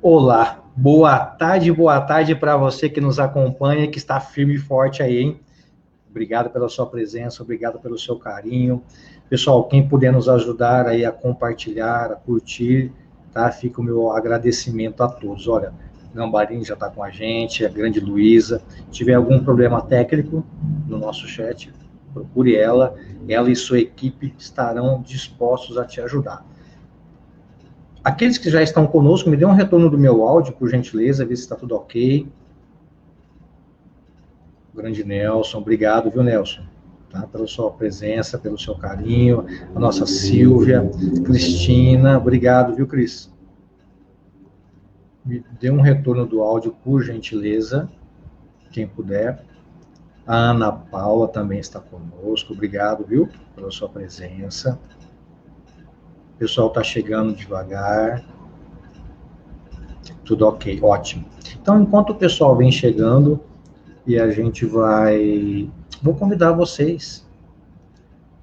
Olá, boa tarde para você que nos acompanha, que está firme e forte aí, hein? Obrigado pela sua presença, obrigado pelo seu carinho. Pessoal, quem puder nos ajudar aí a compartilhar, a curtir, tá? Fica o meu agradecimento a todos. Olha, Gambarini já está com a gente, a grande Luísa. Se tiver algum problema técnico no nosso chat, procure ela e sua equipe estarão dispostos a te ajudar. Aqueles que já estão conosco, me dê um retorno do meu áudio, por gentileza, ver se está tudo ok. Grande Nelson, obrigado, viu, Nelson? Tá, pela sua presença, pelo seu carinho. A nossa Silvia, Cristina, obrigado, viu, Cris? Me dê um retorno do áudio, por gentileza, quem puder. A Ana Paula também está conosco, obrigado, viu, pela sua presença. O pessoal está chegando devagar. Tudo ok, ótimo. Então, enquanto o pessoal vem chegando, e a gente vou convidar vocês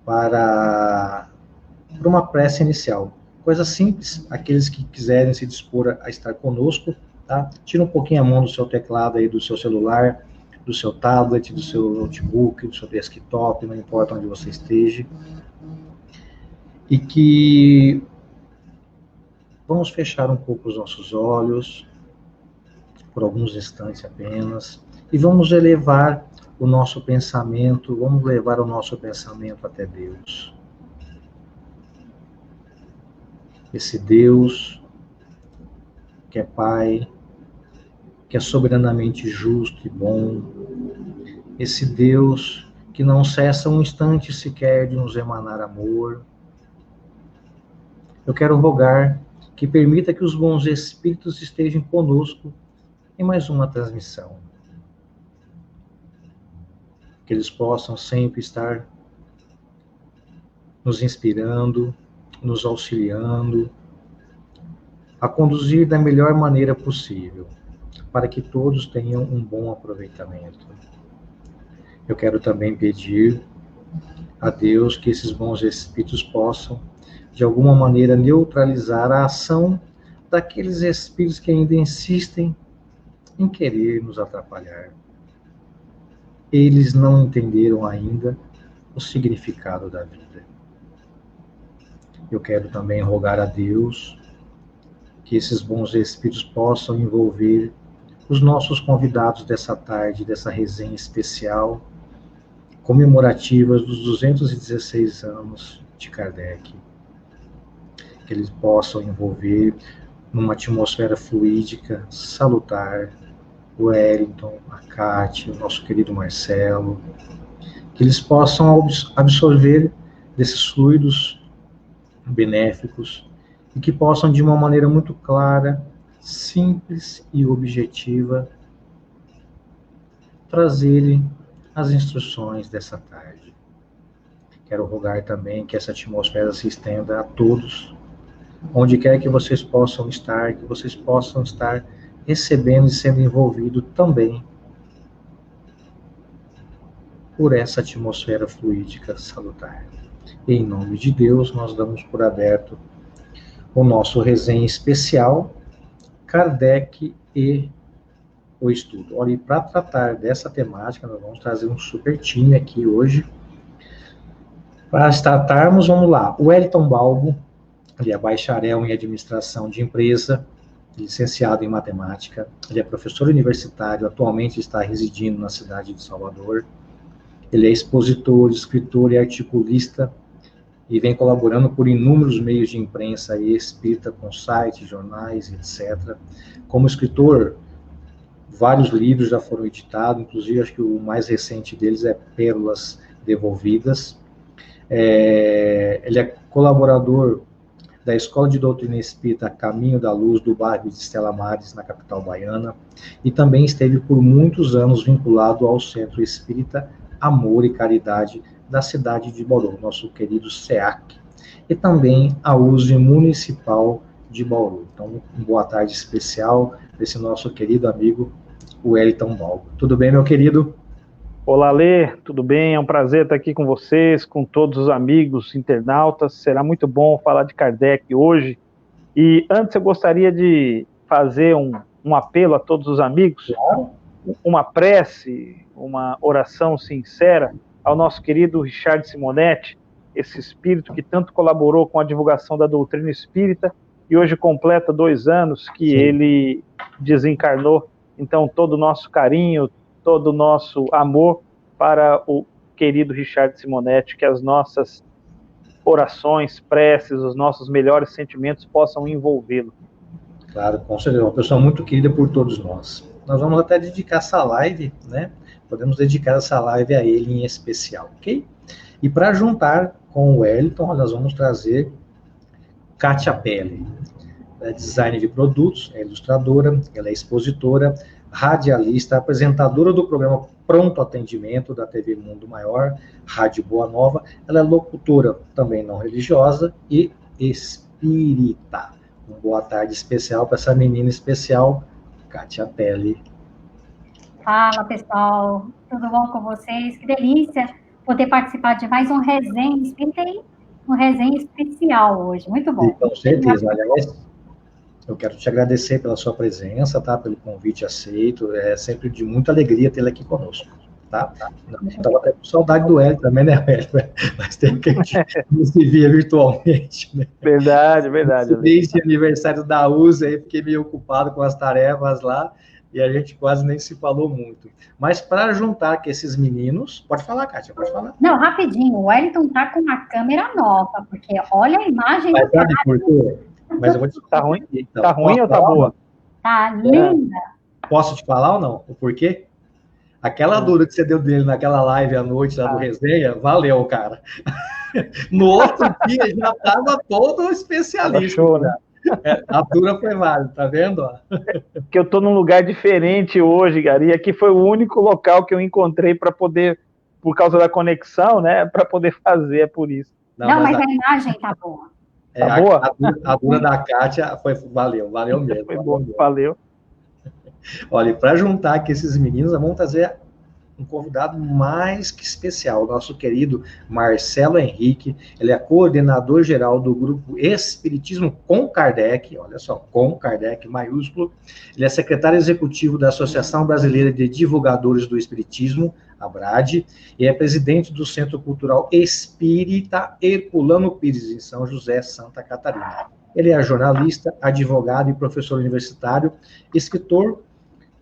para uma prece inicial. Coisa simples, aqueles que quiserem se dispor a estar conosco, tá? Tira um pouquinho a mão do seu teclado aí, do seu celular, do seu tablet, do seu notebook, do seu desktop, não importa onde você esteja. E que vamos fechar um pouco os nossos olhos, por alguns instantes apenas, e vamos levar o nosso pensamento até Deus. Esse Deus que é Pai, que é soberanamente justo e bom, esse Deus que não cessa um instante sequer de nos emanar amor. Eu quero rogar que permita que os bons espíritos estejam conosco em mais uma transmissão. Que eles possam sempre estar nos inspirando, nos auxiliando, a conduzir da melhor maneira possível, para que todos tenham um bom aproveitamento. Eu quero também pedir a Deus que esses bons espíritos possam, de alguma maneira, neutralizar a ação daqueles espíritos que ainda insistem em querer nos atrapalhar. Eles não entenderam ainda o significado da vida. Eu quero também rogar a Deus que esses bons espíritos possam envolver os nossos convidados dessa tarde, dessa resenha especial, comemorativas dos 216 anos de Kardec. Que eles possam envolver numa atmosfera fluídica, salutar, o Wellington, a Cátia, o nosso querido Marcelo, que eles possam absorver desses fluidos benéficos e que possam, de uma maneira muito clara, simples e objetiva, trazerem as instruções dessa tarde. Quero rogar também que essa atmosfera se estenda a todos, onde quer que vocês possam estar, que vocês possam estar recebendo e sendo envolvidos também por essa atmosfera fluídica salutar. Em nome de Deus, nós damos por aberto o nosso resenha especial, Kardec e o estudo. Olha, e para tratar dessa temática, nós vamos trazer um super time aqui hoje. Para tratarmos, vamos lá, o Wellington Balbo, ele é bacharel em administração de empresa, licenciado em matemática, ele é professor universitário, atualmente está residindo na cidade de Salvador. Ele é expositor, escritor e articulista e vem colaborando por inúmeros meios de imprensa e espírita, com sites, jornais, etc. Como escritor, vários livros já foram editados, inclusive acho que o mais recente deles é Pérolas Devolvidas. Ele é colaborador da Escola de Doutrina Espírita Caminho da Luz, do bairro de Estela Maris, na capital baiana, e também esteve por muitos anos vinculado ao Centro Espírita Amor e Caridade da cidade de Bauru, nosso querido SEAC, e também a USE Municipal de Bauru. Então, uma boa tarde especial desse nosso querido amigo Wellington Balbo. Tudo bem, meu querido? Olá, Lê, tudo bem? É um prazer estar aqui com vocês, com todos os amigos internautas. Será muito bom falar de Kardec hoje. E antes eu gostaria de fazer um apelo a todos os amigos, uma prece, uma oração sincera ao nosso querido Richard Simonetti, esse espírito que tanto colaborou com a divulgação da doutrina espírita e hoje completa 2 anos que ele desencarnou. Então, todo o nosso carinho, todo o nosso amor para o querido Richard Simonetti, que as nossas orações, preces, os nossos melhores sentimentos possam envolvê-lo. Claro, com certeza, uma pessoa muito querida por todos nós. Nós vamos até dedicar essa live, né? Podemos dedicar essa live a ele em especial, ok? E para juntar com o Wellington, nós vamos trazer Kátia Pelle. Ela é designer de produtos, é ilustradora, ela é expositora, radialista, apresentadora do programa Pronto Atendimento da TV Mundo Maior, Rádio Boa Nova. Ela é locutora também não religiosa e espírita. Uma boa tarde especial para essa menina especial, Kátia Pelle. Fala, pessoal. Tudo bom com vocês? Que delícia poder participar de mais um resenha espírita e um resenha especial hoje. Muito bom. E, com certeza. Aliás, eu quero te agradecer pela sua presença, tá? Pelo convite aceito. É sempre de muita alegria tê-la aqui conosco, tá? Estava até com saudade do Hélio também, né, Hélio? Mas tem que a gente não se via virtualmente, né? Verdade, verdade. Desde o aniversário da USA, aí fiquei meio ocupado com as tarefas lá, e a gente quase nem se falou muito. Mas para juntar com esses meninos... Pode falar, Kátia, pode falar. Não, rapidinho. O Wellington tá com uma câmera nova, porque olha a imagem... Mas sabe por quê? Mas eu vou te... Tá ruim? Então, tá ruim ou tá boa? Tá linda. Posso te falar ou não? O porquê? Aquela dura que você deu dele naquela live à noite lá do resenha, valeu, cara. No outro dia já estava todo especialista. Show, né? A dura foi válida, tá vendo? Que eu tô num lugar diferente hoje, cara, e aqui foi o único local que eu encontrei para poder, por causa da conexão, né, para poder fazer, é por isso. Não, mas a imagem tá boa. Tá boa? A dura da Kátia valeu mesmo. Foi bom, valeu. Olha, para juntar aqui esses meninos, vamos trazer um convidado mais que especial, o nosso querido Marcelo Henrique. Ele é coordenador geral do grupo Espiritismo com Kardec, olha só, com Kardec maiúsculo. Ele é secretário executivo da Associação Brasileira de Divulgadores do Espiritismo, a ABRAD, e é presidente do Centro Cultural Espírita Herculano Pires, em São José, Santa Catarina. Ele é jornalista, advogado e professor universitário, escritor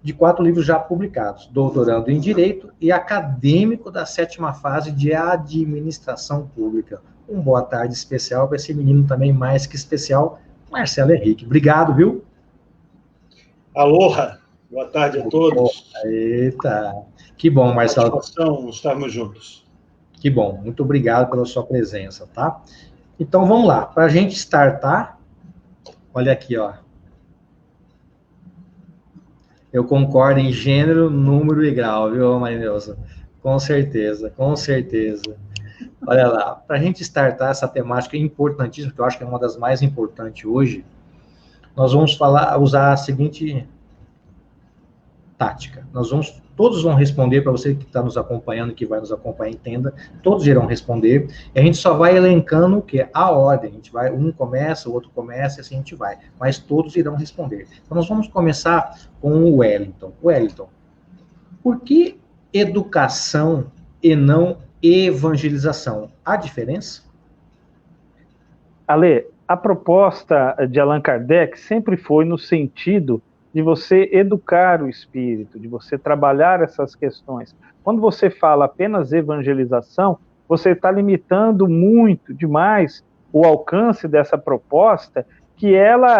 de 4 livros já publicados, doutorando em Direito e acadêmico da 7ª fase de Administração Pública. Uma boa tarde especial para esse menino também mais que especial, Marcelo Henrique. Obrigado, viu? Aloha, boa tarde a todos. Eita, que bom, Marcelo. Satisfação estarmos juntos. Que bom, muito obrigado pela sua presença, tá? Então, vamos lá, para a gente startar, olha aqui, ó. Eu concordo em gênero, número e grau, viu, Marineuza? Com certeza, com certeza. Olha lá, para a gente startar essa temática importantíssima, que eu acho que é uma das mais importantes hoje, nós vamos usar a seguinte tática. Todos vão responder, para você que está nos acompanhando, que vai nos acompanhar, entenda, todos irão responder, e a gente só vai elencando o quê? A ordem, a gente vai, um começa, o outro começa, e assim a gente vai, mas todos irão responder. Então, nós vamos começar com o Wellington. Wellington, por que educação e não evangelização? Há diferença? Ale, a proposta de Allan Kardec sempre foi no sentido de você educar o espírito, de você trabalhar essas questões. Quando você fala apenas evangelização, você está limitando muito, demais, o alcance dessa proposta, que ela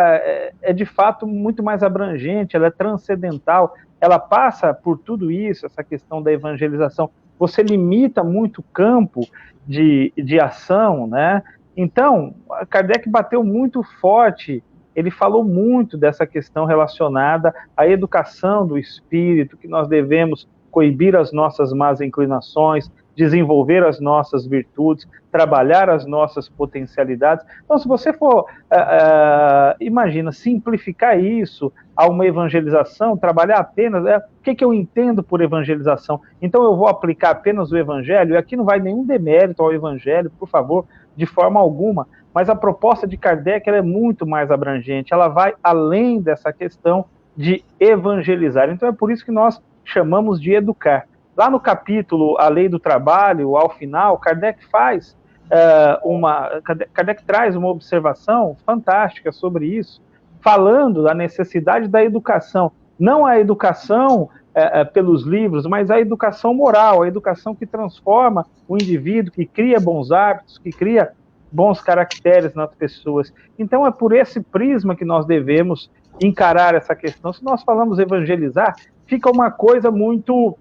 é de fato muito mais abrangente, ela é transcendental, ela passa por tudo isso, essa questão da evangelização. Você limita muito o campo de ação, né? Então, Kardec bateu muito forte, ele falou muito dessa questão relacionada à educação do espírito, que nós devemos coibir as nossas más inclinações, desenvolver as nossas virtudes, trabalhar as nossas potencialidades. Então, se você for, imagina, simplificar isso a uma evangelização, trabalhar apenas, o que eu entendo por evangelização? Então, eu vou aplicar apenas o evangelho, e aqui não vai nenhum demérito ao evangelho, por favor, de forma alguma, mas a proposta de Kardec ela é muito mais abrangente, ela vai além dessa questão de evangelizar. Então, é por isso que nós chamamos de educar. Lá no capítulo A Lei do Trabalho, ao final, Kardec Kardec traz uma observação fantástica sobre isso, falando da necessidade da educação, não a educação pelos livros, mas a educação moral, a educação que transforma o indivíduo, que cria bons hábitos, que cria bons caracteres nas pessoas. Então, é por esse prisma que nós devemos encarar essa questão. Se nós falamos evangelizar, fica uma coisa muito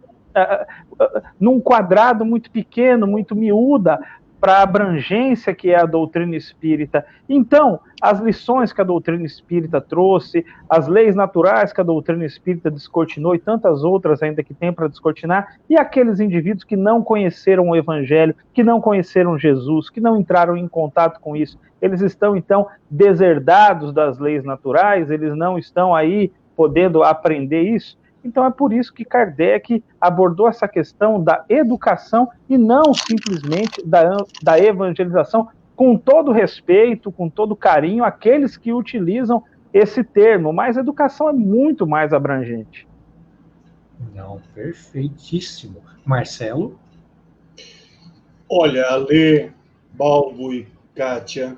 num quadrado muito pequeno, muito miúda, para a abrangência que é a doutrina espírita. Então, as lições que a doutrina espírita trouxe, as leis naturais que a doutrina espírita descortinou e tantas outras ainda que tem para descortinar, e aqueles indivíduos que não conheceram o Evangelho, que não conheceram Jesus, que não entraram em contato com isso, eles estão, então, deserdados das leis naturais, eles não estão aí podendo aprender isso. Então é por isso que Kardec abordou essa questão da educação e não simplesmente da evangelização, com todo respeito, com todo carinho, àqueles que utilizam esse termo, mas a educação é muito mais abrangente. Não, perfeitíssimo. Marcelo? Olha, Alê, Balbo e Kátia,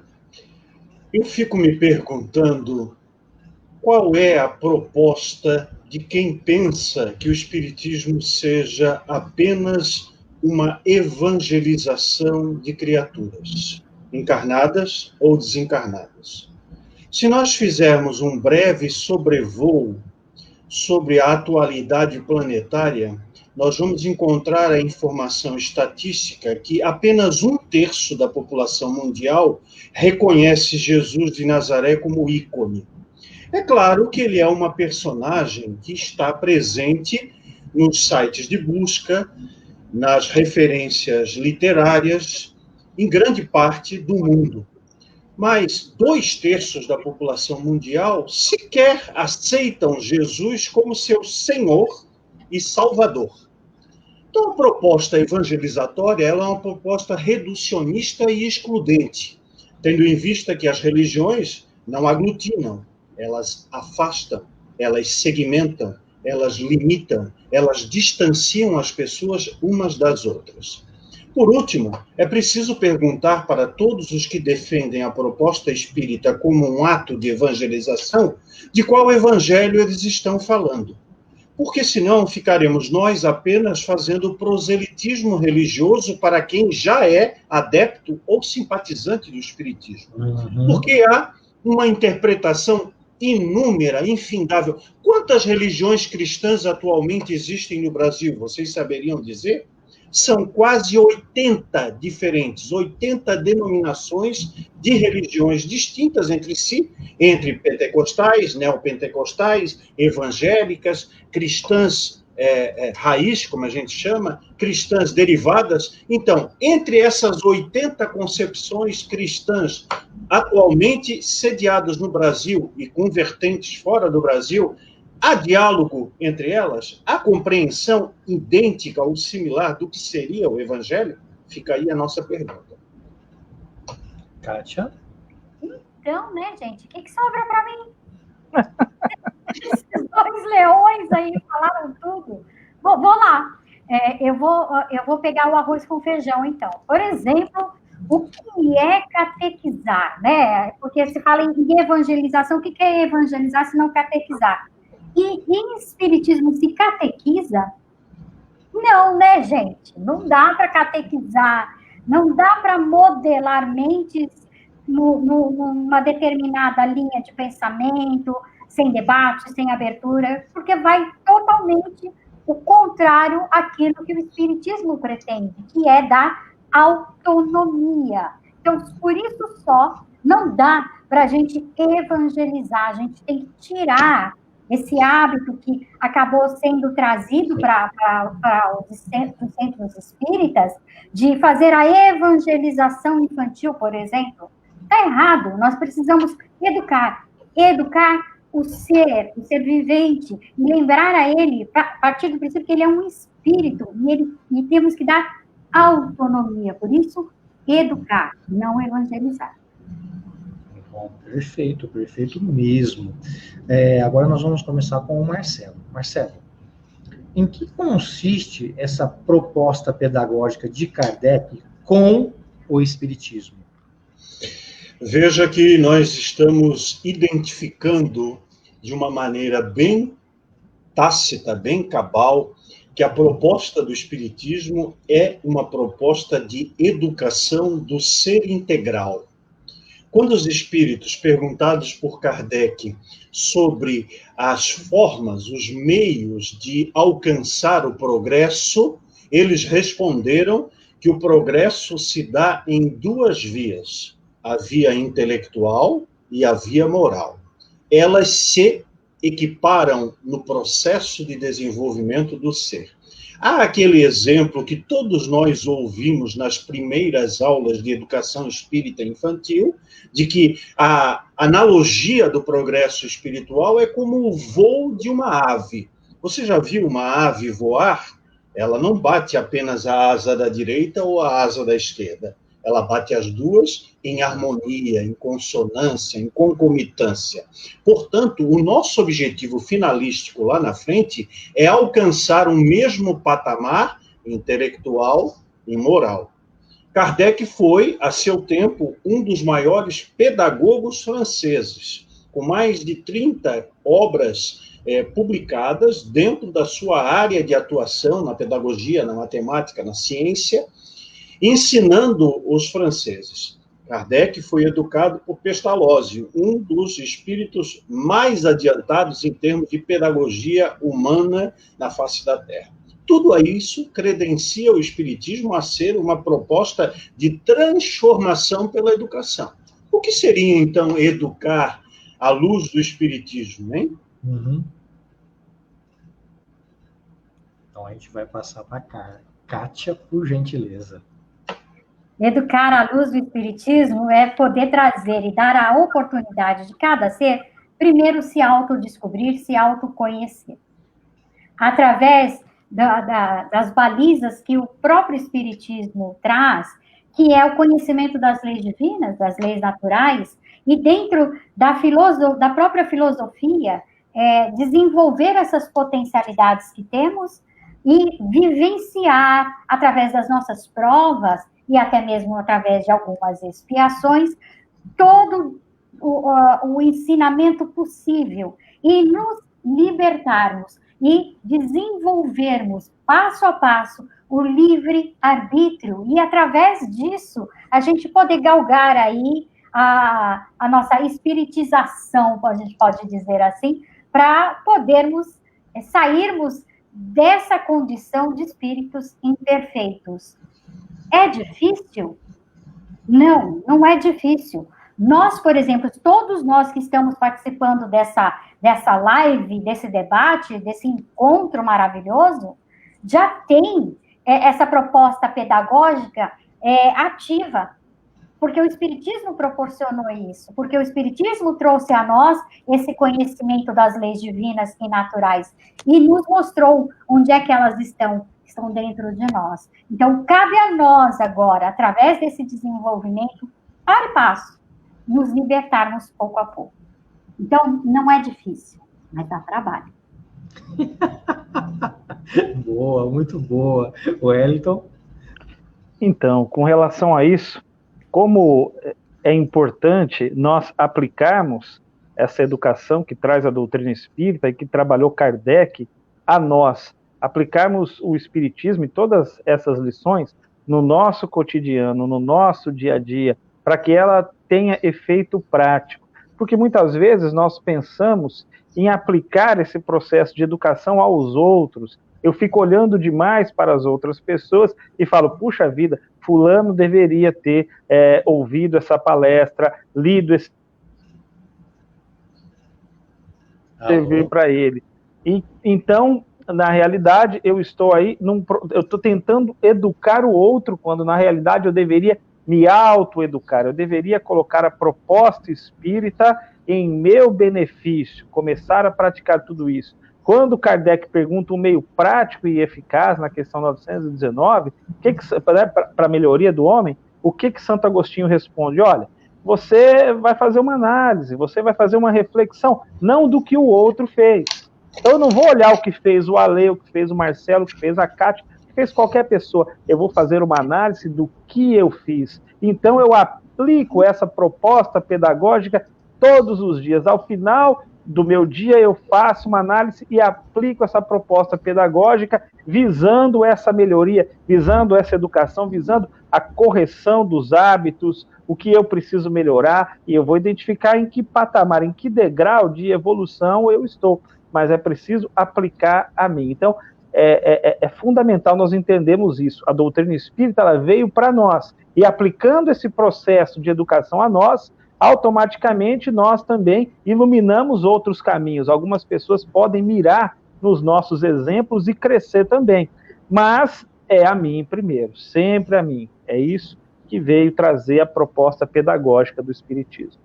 eu fico me perguntando qual é a proposta de quem pensa que o Espiritismo seja apenas uma evangelização de criaturas, encarnadas ou desencarnadas. Se nós fizermos um breve sobrevoo sobre a atualidade planetária, nós vamos encontrar a informação estatística que apenas 1/3 da população mundial reconhece Jesus de Nazaré como ícone. É claro que ele é uma personagem que está presente nos sites de busca, nas referências literárias, em grande parte do mundo. Mas 2/3 da população mundial sequer aceitam Jesus como seu Senhor e Salvador. Então, a proposta evangelizatória ela é uma proposta reducionista e excludente, tendo em vista que as religiões não aglutinam, elas afastam, elas segmentam, elas limitam, elas distanciam as pessoas umas das outras. Por último, é preciso perguntar para todos os que defendem a proposta espírita como um ato de evangelização, de qual evangelho eles estão falando. Porque senão ficaremos nós apenas fazendo proselitismo religioso para quem já é adepto ou simpatizante do espiritismo. Porque há uma interpretação inúmera, infindável. Quantas religiões cristãs atualmente existem no Brasil? Vocês saberiam dizer? São quase 80 diferentes, 80 denominações de religiões distintas entre si, entre pentecostais, neopentecostais, evangélicas, cristãs raiz, como a gente chama, cristãs derivadas. Então, entre essas 80 concepções cristãs atualmente sediadas no Brasil e com vertentes fora do Brasil, há diálogo entre elas? Há compreensão idêntica ou similar do que seria o Evangelho? Fica aí a nossa pergunta. Kátia? Então, né, gente, o que sobra para mim? Esses 2 leões aí falaram tudo. Vou lá. Eu vou pegar o arroz com feijão, então. Por exemplo, o que é catequizar, né? Porque se fala em evangelização, o que é evangelizar se não catequizar? E em espiritismo se catequiza? Não, né, gente? Não dá para catequizar, não dá para modelar mentes numa determinada linha de pensamento, sem debate, sem abertura, porque vai totalmente o contrário àquilo que o espiritismo pretende, que é dar autonomia. Então, por isso só, não dá para a gente evangelizar, a gente tem que tirar esse hábito que acabou sendo trazido para os centros espíritas, de fazer a evangelização infantil, por exemplo, está errado. Nós precisamos educar o ser vivente, e lembrar a ele, a partir do princípio que ele é um espírito, e temos que dar autonomia. Por isso, educar, não evangelizar. Bom, perfeito, perfeito mesmo. Agora nós vamos começar com o Marcelo. Marcelo, em que consiste essa proposta pedagógica de Kardec com o Espiritismo? Veja que nós estamos identificando de uma maneira bem tácita, bem cabal, que a proposta do Espiritismo é uma proposta de educação do ser integral. Quando os espíritos, perguntados por Kardec sobre as formas, os meios de alcançar o progresso, eles responderam que o progresso se dá em duas vias, a via intelectual e a via moral. Elas se equiparam no processo de desenvolvimento do ser. Há aquele exemplo que todos nós ouvimos nas primeiras aulas de educação espírita infantil, de que a analogia do progresso espiritual é como o voo de uma ave. Você já viu uma ave voar? Ela não bate apenas a asa da direita ou a asa da esquerda. Ela bate as duas em harmonia, em consonância, em concomitância. Portanto, o nosso objetivo finalístico lá na frente é alcançar o mesmo patamar intelectual e moral. Kardec foi, a seu tempo, um dos maiores pedagogos franceses, com mais de 30 obras publicadas dentro da sua área de atuação na pedagogia, na matemática, na ciência, ensinando os franceses. Kardec foi educado por Pestalozzi, um dos espíritos mais adiantados em termos de pedagogia humana na face da Terra. Tudo isso credencia o Espiritismo a ser uma proposta de transformação pela educação. O que seria, então, educar à luz do Espiritismo, hein? Uhum. Então, a gente vai passar para a Kátia, por gentileza. Educar à luz do Espiritismo é poder trazer e dar a oportunidade de cada ser, primeiro, se autodescobrir, se autoconhecer. Através das balizas que o próprio Espiritismo traz, que é o conhecimento das leis divinas, das leis naturais, e dentro da própria filosofia, desenvolver essas potencialidades que temos e vivenciar, através das nossas provas, e até mesmo através de algumas expiações, todo o ensinamento possível, e nos libertarmos e desenvolvermos passo a passo o livre-arbítrio, e através disso a gente poder galgar aí a nossa espiritização, a gente pode dizer assim, para podermos sairmos dessa condição de espíritos imperfeitos. É difícil? Não, não é difícil. Nós, por exemplo, todos nós que estamos participando dessa live, desse debate, desse encontro maravilhoso, já tem essa proposta pedagógica ativa, porque o Espiritismo proporcionou isso, porque o Espiritismo trouxe a nós esse conhecimento das leis divinas e naturais, e nos mostrou onde é que elas estão dentro de nós. Então, cabe a nós agora, através desse desenvolvimento, para e passo, nos libertarmos pouco a pouco. Então, não é difícil, mas dá trabalho. Boa, muito boa. Wellington? Então, com relação a isso, como é importante nós aplicarmos essa educação que traz a doutrina espírita e que trabalhou Kardec a nós, aplicarmos o Espiritismo e todas essas lições no nosso cotidiano, no nosso dia a dia, para que ela tenha efeito prático. Porque muitas vezes nós pensamos em aplicar esse processo de educação aos outros. Eu fico olhando demais para as outras pessoas e falo, puxa vida, fulano deveria ter ouvido essa palestra, lido esse servir para ele. E, então, na realidade, eu estou aí, eu estou tentando educar o outro, quando na realidade eu deveria me autoeducar, eu deveria colocar a proposta espírita em meu benefício, começar a praticar tudo isso. Quando Kardec pergunta um meio prático e eficaz na questão 919, para a melhoria do homem, o que Santo Agostinho responde? Olha, você vai fazer uma análise, você vai fazer uma reflexão, não do que o outro fez. Então eu não vou olhar o que fez o Ale, o que fez o Marcelo, o que fez a Cátia, o que fez qualquer pessoa. Eu vou fazer uma análise do que eu fiz. Então eu aplico essa proposta pedagógica todos os dias. Ao final do meu dia eu faço uma análise e aplico essa proposta pedagógica visando essa melhoria, visando essa educação, visando a correção dos hábitos, o que eu preciso melhorar, e eu vou identificar em que patamar, em que degrau de evolução eu estou, mas é preciso aplicar a mim. Então, é fundamental nós entendermos isso. A doutrina espírita ela veio para nós, e aplicando esse processo de educação a nós, automaticamente nós também iluminamos outros caminhos. Algumas pessoas podem mirar nos nossos exemplos e crescer também, mas é a mim primeiro, sempre a mim. É isso que veio trazer a proposta pedagógica do Espiritismo.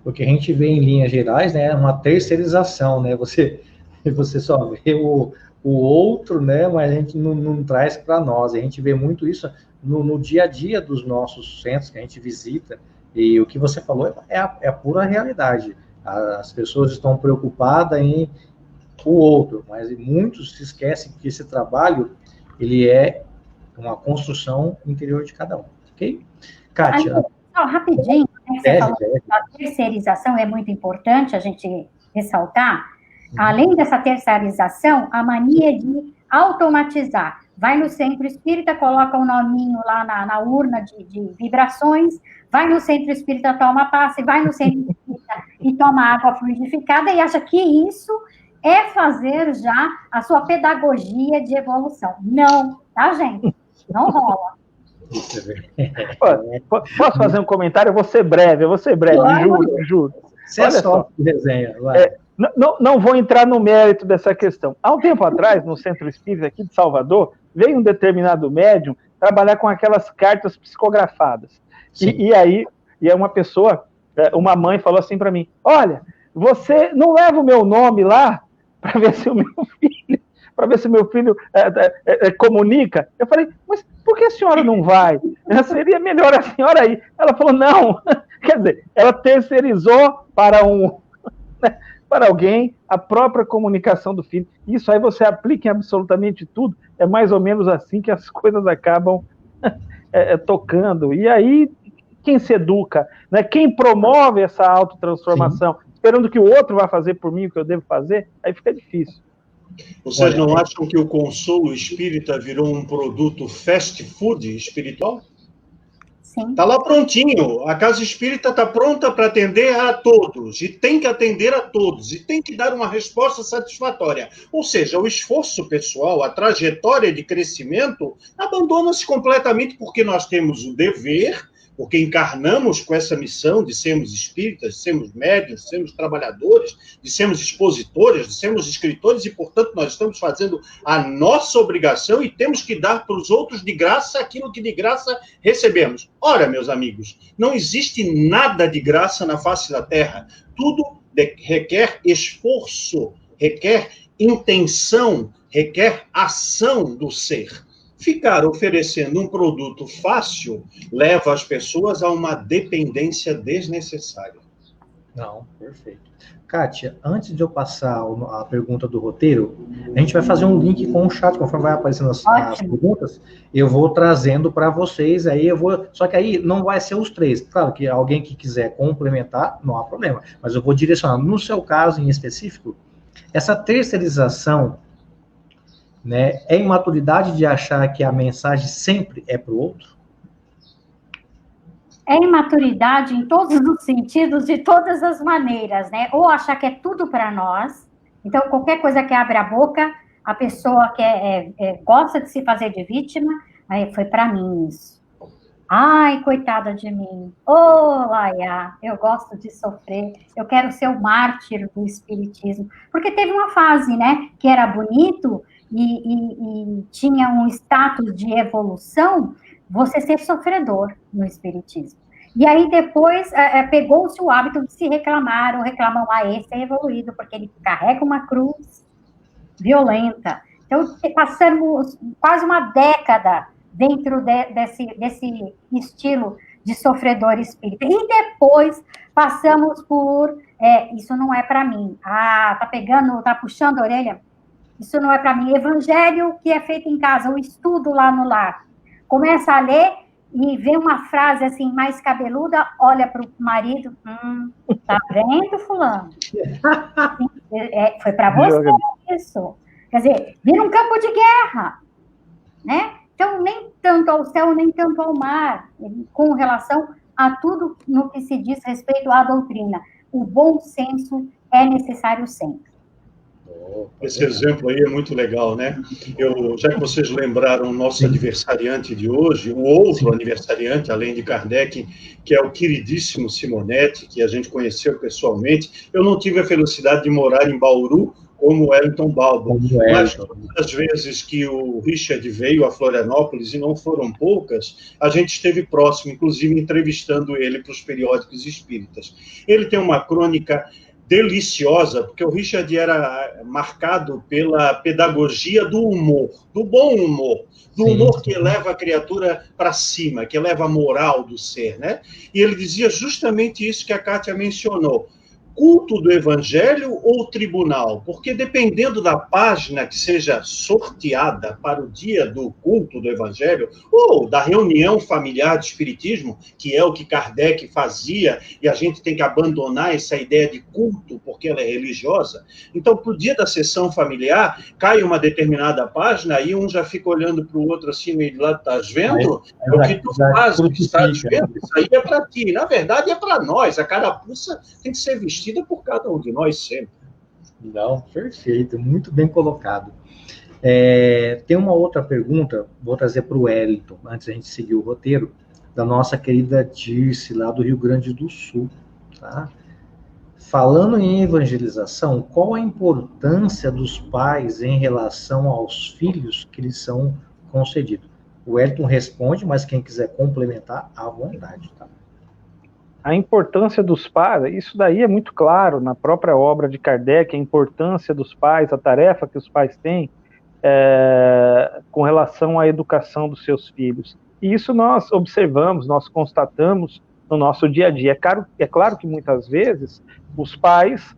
O que a gente vê em linhas gerais, né, é uma terceirização, né? Você só vê o outro, né, mas a gente não traz para nós. A gente vê muito isso no dia a dia dos nossos centros que a gente visita, e o que você falou é a pura realidade. As pessoas estão preocupadas em o outro, mas muitos se esquecem que esse trabalho, ele é uma construção interior de cada um, ok? Kátia. Rapidinho, né, você falou da terceirização, é muito importante a gente ressaltar. Além dessa terceirização, a mania de automatizar. Vai no centro espírita, coloca um nominho lá na urna de vibrações, vai no centro espírita, toma passe, vai no centro espírita e toma água fluidificada e acha que isso é fazer já a sua pedagogia de evolução. Não, tá, gente? Não rola. Posso fazer um comentário? Eu vou ser breve, claro. Juro. Olha só. Resenha, não vou entrar no mérito dessa questão. Há um tempo atrás, no Centro Espírita aqui de Salvador, veio um determinado médium trabalhar com aquelas cartas psicografadas. E aí uma pessoa, uma mãe falou assim para mim, olha, você não leva o meu nome lá para ver se o meu filho comunica? Eu falei, mas por que a senhora não vai? Seria melhor a senhora ir. Ela falou, não. Quer dizer, ela terceirizou para alguém a própria comunicação do filho. Isso aí você aplica em absolutamente tudo. É mais ou menos assim que as coisas acabam tocando. E aí, quem se educa, né? Quem promove essa autotransformação, esperando que o outro vá fazer por mim o que eu devo fazer, aí fica difícil. Vocês não acham que o consolo espírita virou um produto fast food espiritual? Sim. Está lá prontinho. A casa espírita está pronta para atender a todos. E tem que atender a todos. E tem que dar uma resposta satisfatória. Ou seja, o esforço pessoal, a trajetória de crescimento, abandona-se completamente porque nós temos o dever, porque encarnamos com essa missão de sermos espíritas, de sermos médiuns, de sermos trabalhadores, de sermos expositores, de sermos escritores, e, portanto, nós estamos fazendo a nossa obrigação e temos que dar para os outros de graça aquilo que de graça recebemos. Ora, meus amigos, não existe nada de graça na face da Terra. Tudo requer esforço, requer intenção, requer ação do ser. Ficar oferecendo um produto fácil leva as pessoas a uma dependência desnecessária. Não, perfeito. Kátia, antes de eu passar a pergunta do roteiro, a gente vai fazer um link com o chat, conforme vai aparecendo as perguntas, eu vou trazendo para vocês, só que aí não vai ser os três. Claro que alguém que quiser complementar, não há problema, mas eu vou direcionar. No seu caso em específico, essa terceirização, né, é imaturidade de achar que a mensagem sempre é para o outro? É imaturidade em todos os sentidos, de todas as maneiras, né? Ou achar que é tudo para nós. Então, qualquer coisa que abre a boca, a pessoa gosta de se fazer de vítima, aí foi para mim isso. Ai, coitada de mim. Oh, Laia, eu gosto de sofrer. Eu quero ser o mártir do espiritismo. Porque teve uma fase, né, que era bonito e tinha um status de evolução, você ser sofredor no espiritismo. E aí depois pegou-se o hábito de se reclamar, ou reclamam, esse é evoluído, porque ele carrega uma cruz violenta. Então, passamos quase uma década dentro desse estilo de sofredor espírita. E depois passamos por, isso não é para mim. Tá puxando a orelha? Isso não é para mim. Evangelho que é feito em casa, o estudo lá no lar. Começa a ler e vê uma frase assim mais cabeluda, olha para o marido, tá vendo, fulano? Foi para você isso. Quer dizer, vira um campo de guerra, né? Então, nem tanto ao céu, nem tanto ao mar, com relação a tudo no que se diz respeito à doutrina. O bom senso é necessário sempre. Esse exemplo aí é muito legal, né? Já que vocês lembraram o nosso aniversariante de hoje, o outro aniversariante, além de Kardec, que é o queridíssimo Simonetti, que a gente conheceu pessoalmente. Eu não tive a felicidade de morar em Bauru, como o Wellington Balbo, mas todas as vezes que o Richard veio a Florianópolis, e não foram poucas, a gente esteve próximo, inclusive entrevistando ele para os periódicos espíritas. Ele tem uma crônica deliciosa, porque o Richard era marcado pela pedagogia do humor, do bom humor, do humor que eleva a criatura para cima, que eleva a moral do ser, né? E ele dizia justamente isso que a Kátia mencionou. Culto do Evangelho ou tribunal? Porque dependendo da página que seja sorteada para o dia do culto do Evangelho, ou da reunião familiar de espiritismo, que é o que Kardec fazia, e a gente tem que abandonar essa ideia de culto, porque ela é religiosa. Então, para o dia da sessão familiar, cai uma determinada página, e um já fica olhando para o outro assim, meio de lado, estás vendo? É o que tu fazes, estás vendo? Isso aí é para ti. Na verdade, é para nós. A carapuça tem que ser vestida por cada um de nós sempre. Não, perfeito, muito bem colocado. Tem uma outra pergunta, vou trazer para o Wellington, antes da gente seguir o roteiro, da nossa querida Dirce, lá do Rio Grande do Sul. Tá? Falando em evangelização, qual a importância dos pais em relação aos filhos que lhes são concedidos? O Wellington responde, mas quem quiser complementar, à vontade. Tá? A importância dos pais, isso daí é muito claro na própria obra de Kardec, a importância dos pais, a tarefa que os pais têm com relação à educação dos seus filhos. E isso nós observamos, nós constatamos no nosso dia a dia. É claro que muitas vezes os pais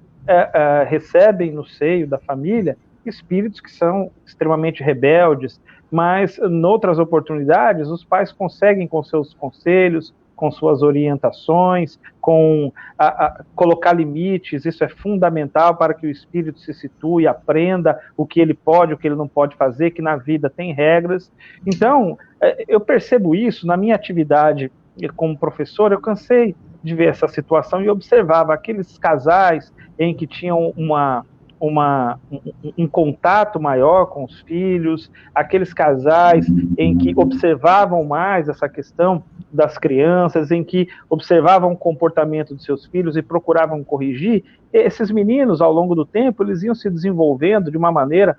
recebem no seio da família espíritos que são extremamente rebeldes, mas, em outras oportunidades, os pais conseguem, com seus conselhos, com suas orientações, com colocar limites. Isso é fundamental para que o espírito se situe, aprenda o que ele pode, o que ele não pode fazer, que na vida tem regras. Então, eu percebo isso na minha atividade como professor. Eu cansei de ver essa situação e observava aqueles casais em que tinham um contato maior com os filhos, aqueles casais em que observavam mais essa questão das crianças, em que observavam o comportamento dos seus filhos e procuravam corrigir. Esses meninos, ao longo do tempo, eles iam se desenvolvendo de uma maneira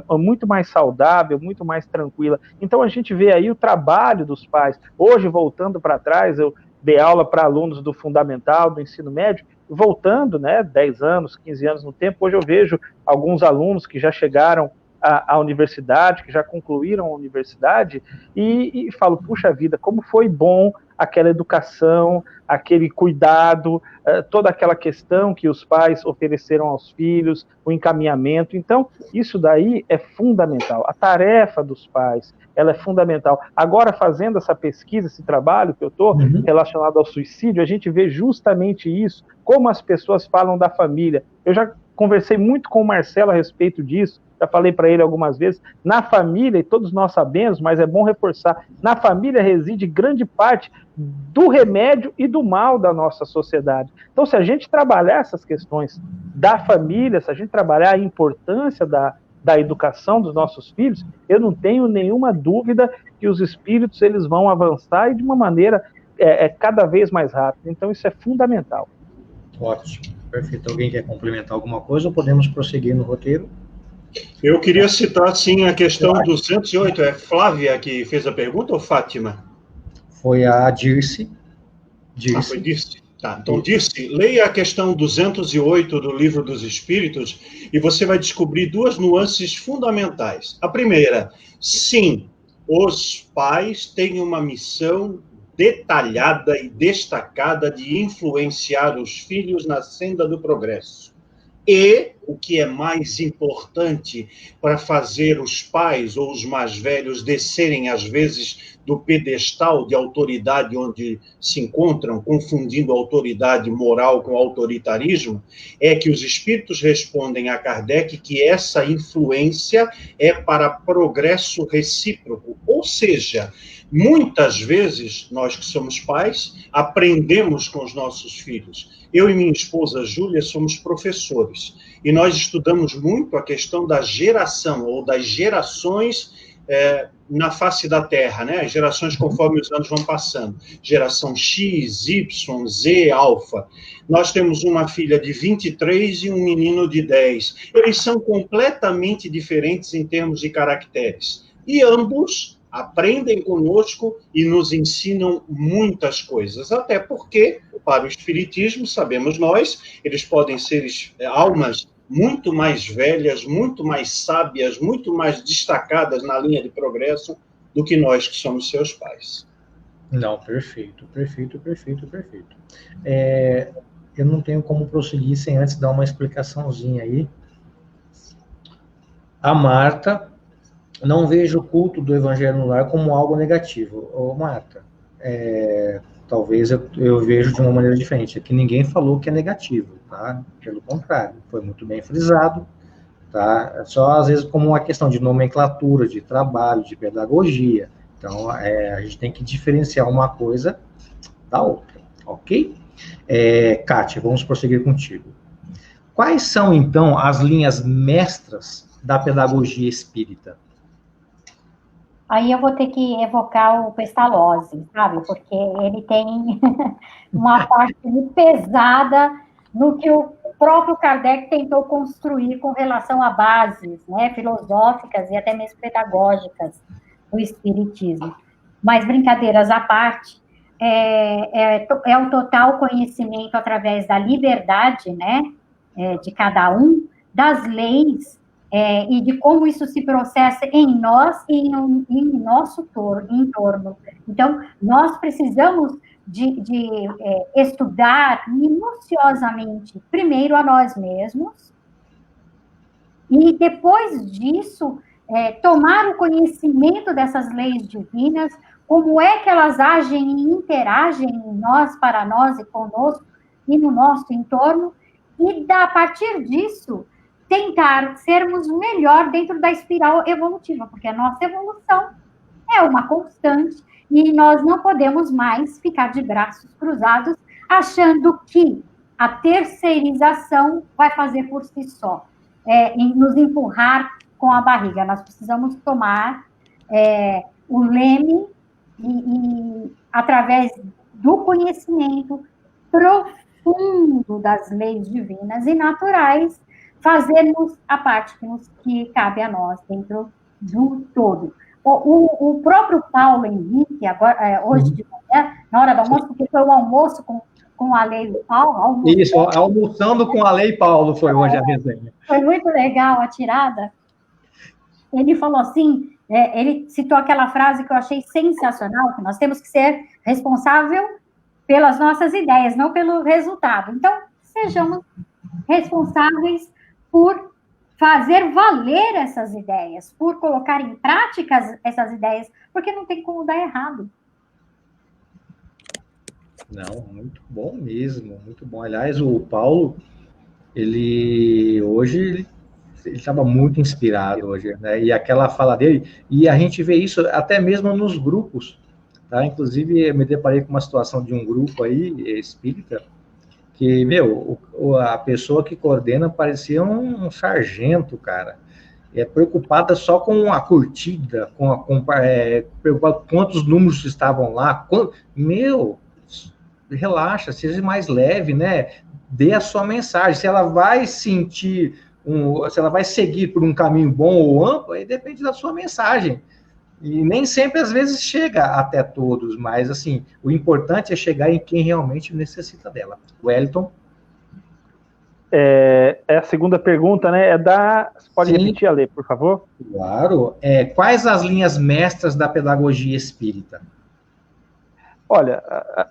muito mais saudável, muito mais tranquila. Então a gente vê aí o trabalho dos pais. Hoje, voltando para trás, eu dei aula para alunos do fundamental, do ensino médio, voltando, 10 anos, 15 anos no tempo. Hoje eu vejo alguns alunos que já chegaram à universidade, que já concluíram a universidade, e falo, puxa vida, como foi bom aquela educação, aquele cuidado, toda aquela questão que os pais ofereceram aos filhos, o encaminhamento. Então, isso daí é fundamental. A tarefa dos pais, ela é fundamental. Agora, fazendo essa pesquisa, esse trabalho que eu estou relacionado ao suicídio, a gente vê justamente isso, como as pessoas falam da família. Eu já conversei muito com o Marcelo a respeito disso, já falei para ele algumas vezes, na família, e todos nós sabemos, mas é bom reforçar, na família reside grande parte do remédio e do mal da nossa sociedade. Então, se a gente trabalhar essas questões da família, se a gente trabalhar a importância da da educação dos nossos filhos, eu não tenho nenhuma dúvida que os espíritos eles vão avançar e de uma maneira cada vez mais rápida. Então, isso é fundamental. Ótimo, perfeito. Alguém quer complementar alguma coisa ou podemos prosseguir no roteiro? Eu queria citar, sim, a questão 208. É Flávia que fez a pergunta ou Fátima? Foi a Dirce. Ah, foi Dirce. Tá, então, Dirce, leia a questão 208 do Livro dos Espíritos e você vai descobrir duas nuances fundamentais. A primeira, sim, os pais têm uma missão detalhada e destacada de influenciar os filhos na senda do progresso. E, o que é mais importante, para fazer os pais ou os mais velhos descerem, às vezes, do pedestal de autoridade onde se encontram, confundindo autoridade moral com autoritarismo, é que os espíritos respondem a Kardec que essa influência é para progresso recíproco. Ou seja, muitas vezes, nós que somos pais, aprendemos com os nossos filhos. Eu e minha esposa Júlia somos professores e nós estudamos muito a questão da geração ou das gerações na face da Terra, né? As gerações conforme os anos vão passando. Geração X, Y, Z, Alfa. Nós temos uma filha de 23 e um menino de 10. Eles são completamente diferentes em termos de caracteres. E ambos aprendem conosco e nos ensinam muitas coisas, até porque, para o Espiritismo, sabemos nós, eles podem ser almas muito mais velhas, muito mais sábias, muito mais destacadas na linha de progresso do que nós que somos seus pais. Não, perfeito. Eu não tenho como prosseguir sem antes dar uma explicaçãozinha aí. A Marta... Não vejo o culto do Evangelho no Lar como algo negativo. Ô, Marta, talvez eu vejo de uma maneira diferente. Aqui ninguém falou que é negativo, tá? Pelo contrário, foi muito bem frisado, tá? Só às vezes como uma questão de nomenclatura, de trabalho, de pedagogia. Então, a gente tem que diferenciar uma coisa da outra, ok? Kátia, vamos prosseguir contigo. Quais são, então, as linhas mestras da pedagogia espírita? Aí eu vou ter que evocar o Pestalozzi, sabe? Porque ele tem uma parte muito pesada no que o próprio Kardec tentou construir com relação a bases, né, filosóficas e até mesmo pedagógicas do Espiritismo. Mas, brincadeiras à parte, é o total conhecimento através da liberdade, né, de cada um, das leis, e de como isso se processa em nós e em nosso entorno. Então, nós precisamos de estudar minuciosamente, primeiro a nós mesmos, e depois disso, tomar o conhecimento dessas leis divinas, como é que elas agem e interagem em nós, para nós e conosco, e no nosso entorno, e a partir disso, tentar sermos melhor dentro da espiral evolutiva, porque a nossa evolução é uma constante e nós não podemos mais ficar de braços cruzados achando que a terceirização vai fazer por si só, e nos empurrar com a barriga. Nós precisamos tomar o leme e através do conhecimento profundo das leis divinas e naturais, fazermos a parte que cabe a nós dentro do todo. O próprio Paulo Henrique, agora, hoje de manhã, na hora do almoço, porque foi o almoço com a Lei Paulo. Isso, almoçando com a Lei Paulo foi hoje a resenha. Foi muito legal a tirada. Ele falou assim, ele citou aquela frase que eu achei sensacional, que nós temos que ser responsável pelas nossas ideias, não pelo resultado. Então, sejamos responsáveis por fazer valer essas ideias, por colocar em prática essas ideias, porque não tem como dar errado. Não, muito bom mesmo, muito bom. Aliás, o Paulo, ele estava muito inspirado hoje, né? E aquela fala dele, e a gente vê isso até mesmo nos grupos, tá? Inclusive, eu me deparei com uma situação de um grupo aí, espírita, que, a pessoa que coordena parecia um sargento, cara. preocupada só com a curtida, preocupada com quantos números estavam lá. Relaxa, seja mais leve, né? Dê a sua mensagem. Se ela vai sentir, se ela vai seguir por um caminho bom ou amplo, aí depende da sua mensagem. E nem sempre, às vezes, chega até todos, mas, assim, o importante é chegar em quem realmente necessita dela. Wellington? A segunda pergunta, né? Pode repetir, Ale, por favor? Claro. Quais as linhas mestras da pedagogia espírita? Olha,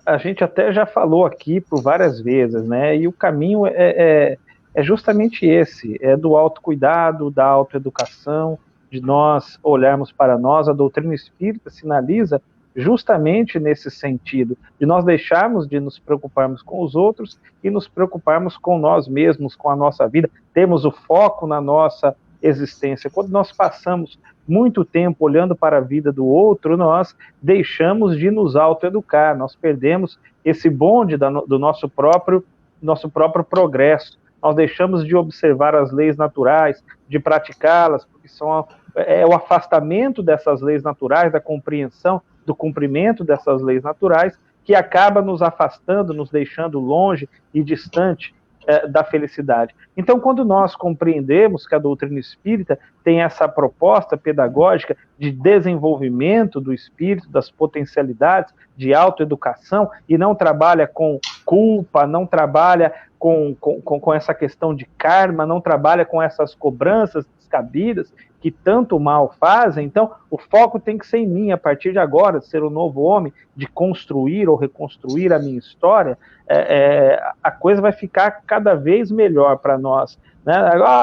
a gente até já falou aqui por várias vezes, né? E o caminho é justamente esse: é do autocuidado, da autoeducação, de nós olharmos para nós. A doutrina espírita sinaliza justamente nesse sentido, de nós deixarmos de nos preocuparmos com os outros e nos preocuparmos com nós mesmos, com a nossa vida, temos o foco na nossa existência. Quando nós passamos muito tempo olhando para a vida do outro, nós deixamos de nos autoeducar, nós perdemos esse bonde do nosso próprio progresso, nós deixamos de observar as leis naturais, de praticá-las, porque é o afastamento dessas leis naturais, da compreensão do cumprimento dessas leis naturais, que acaba nos afastando, nos deixando longe e distante da felicidade. Então, quando nós compreendemos que a doutrina espírita tem essa proposta pedagógica de desenvolvimento do espírito, das potencialidades, de autoeducação, e não trabalha com culpa, não trabalha com essa questão de karma, não trabalha com essas cobranças descabidas que tanto mal fazem, então o foco tem que ser em mim, a partir de agora, de ser um novo homem, de construir ou reconstruir a minha história, a coisa vai ficar cada vez melhor para nós. Né?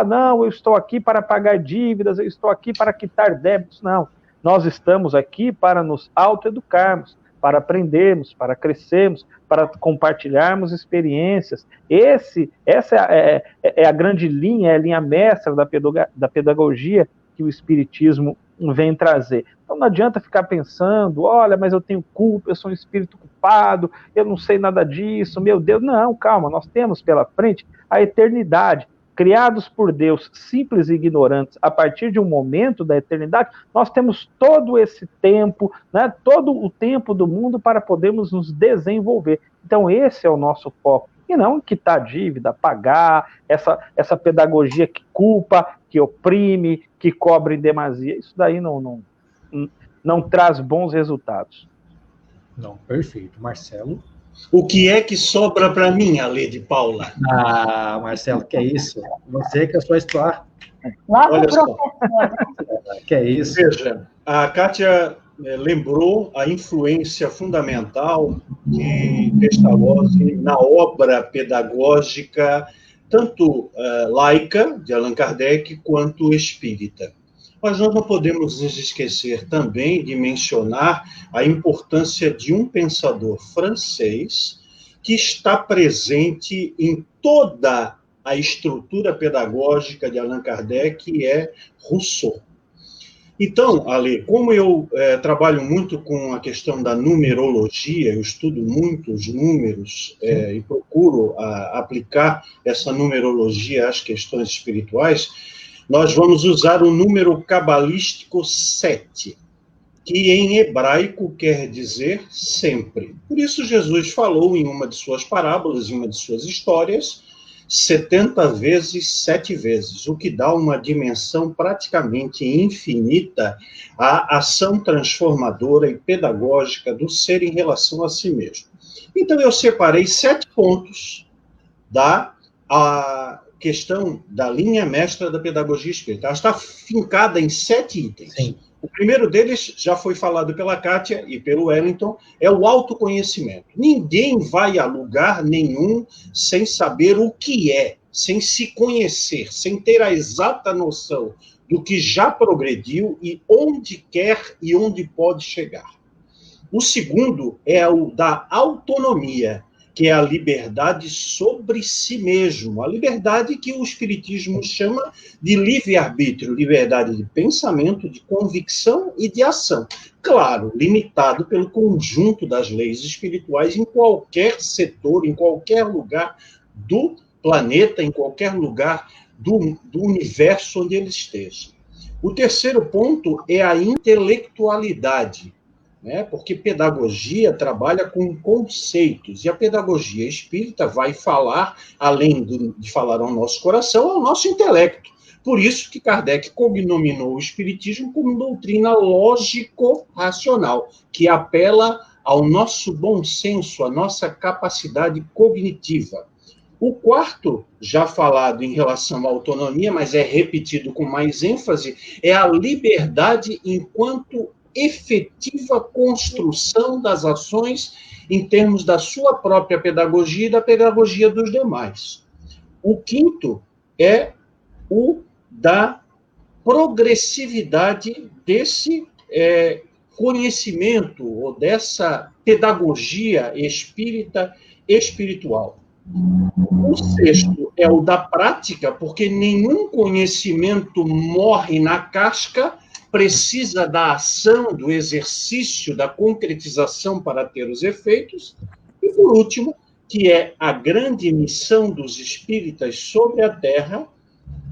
Não, eu estou aqui para pagar dívidas, eu estou aqui para quitar débitos. Não, nós estamos aqui para nos autoeducarmos, para aprendermos, para crescermos, para compartilharmos experiências. Essa é a grande linha, é a linha mestra da pedagogia que o Espiritismo vem trazer. Então não adianta ficar pensando, olha, mas eu tenho culpa, eu sou um espírito culpado, eu não sei nada disso, meu Deus. Não, calma, nós temos pela frente a eternidade. Criados por Deus, simples e ignorantes, a partir de um momento da eternidade, nós temos todo esse tempo, né, todo o tempo do mundo para podermos nos desenvolver. Então esse é o nosso foco. E não quitar dívida, pagar, essa pedagogia que culpa, que oprime, que cobra em demasia. Isso daí não traz bons resultados. Não, perfeito. Marcelo? O que é que sobra para mim, Ale de Paula? Marcelo, que é isso? Você que é a sua história. Olha só. Que é isso? Veja, a Kátia lembrou a influência fundamental de Pestalozzi na obra pedagógica, tanto laica, de Allan Kardec, quanto espírita. Mas nós não podemos nos esquecer também de mencionar a importância de um pensador francês que está presente em toda a estrutura pedagógica de Allan Kardec, que é Rousseau. Então, Ale, como eu trabalho muito com a questão da numerologia, eu estudo muito os números e procuro aplicar essa numerologia às questões espirituais, nós vamos usar o número cabalístico 7, que em hebraico quer dizer sempre. Por isso Jesus falou em uma de suas parábolas, em uma de suas histórias, 70 vezes 7 vezes, o que dá uma dimensão praticamente infinita à ação transformadora e pedagógica do ser em relação a si mesmo. Então eu separei 7 pontos da questão da linha mestra da pedagogia espírita. Ela está fincada em 7 itens. Sim. O primeiro deles, já foi falado pela Kátia e pelo Wellington, é o autoconhecimento. Ninguém vai a lugar nenhum sem saber o que é, sem se conhecer, sem ter a exata noção do que já progrediu e onde quer e onde pode chegar. O segundo é o da autonomia, que é a liberdade sobre si mesmo, a liberdade que o Espiritismo chama de livre-arbítrio, liberdade de pensamento, de convicção e de ação. Claro, limitado pelo conjunto das leis espirituais em qualquer setor, em qualquer lugar do planeta, em qualquer lugar do universo onde ele esteja. O terceiro ponto é a intelectualidade, né? Porque pedagogia trabalha com conceitos, e a pedagogia espírita vai falar, além de falar ao nosso coração, ao nosso intelecto. Por isso que Kardec cognominou o espiritismo como doutrina lógico-racional, que apela ao nosso bom senso, à nossa capacidade cognitiva. O quarto, já falado em relação à autonomia, mas é repetido com mais ênfase, é a liberdade enquanto efetiva construção das ações em termos da sua própria pedagogia e da pedagogia dos demais. O quinto é o da progressividade desse conhecimento ou dessa pedagogia espírita espiritual. O sexto é o da prática, porque nenhum conhecimento morre na casca, precisa da ação, do exercício, da concretização para ter os efeitos. E, por último, que é a grande missão dos espíritas sobre a Terra,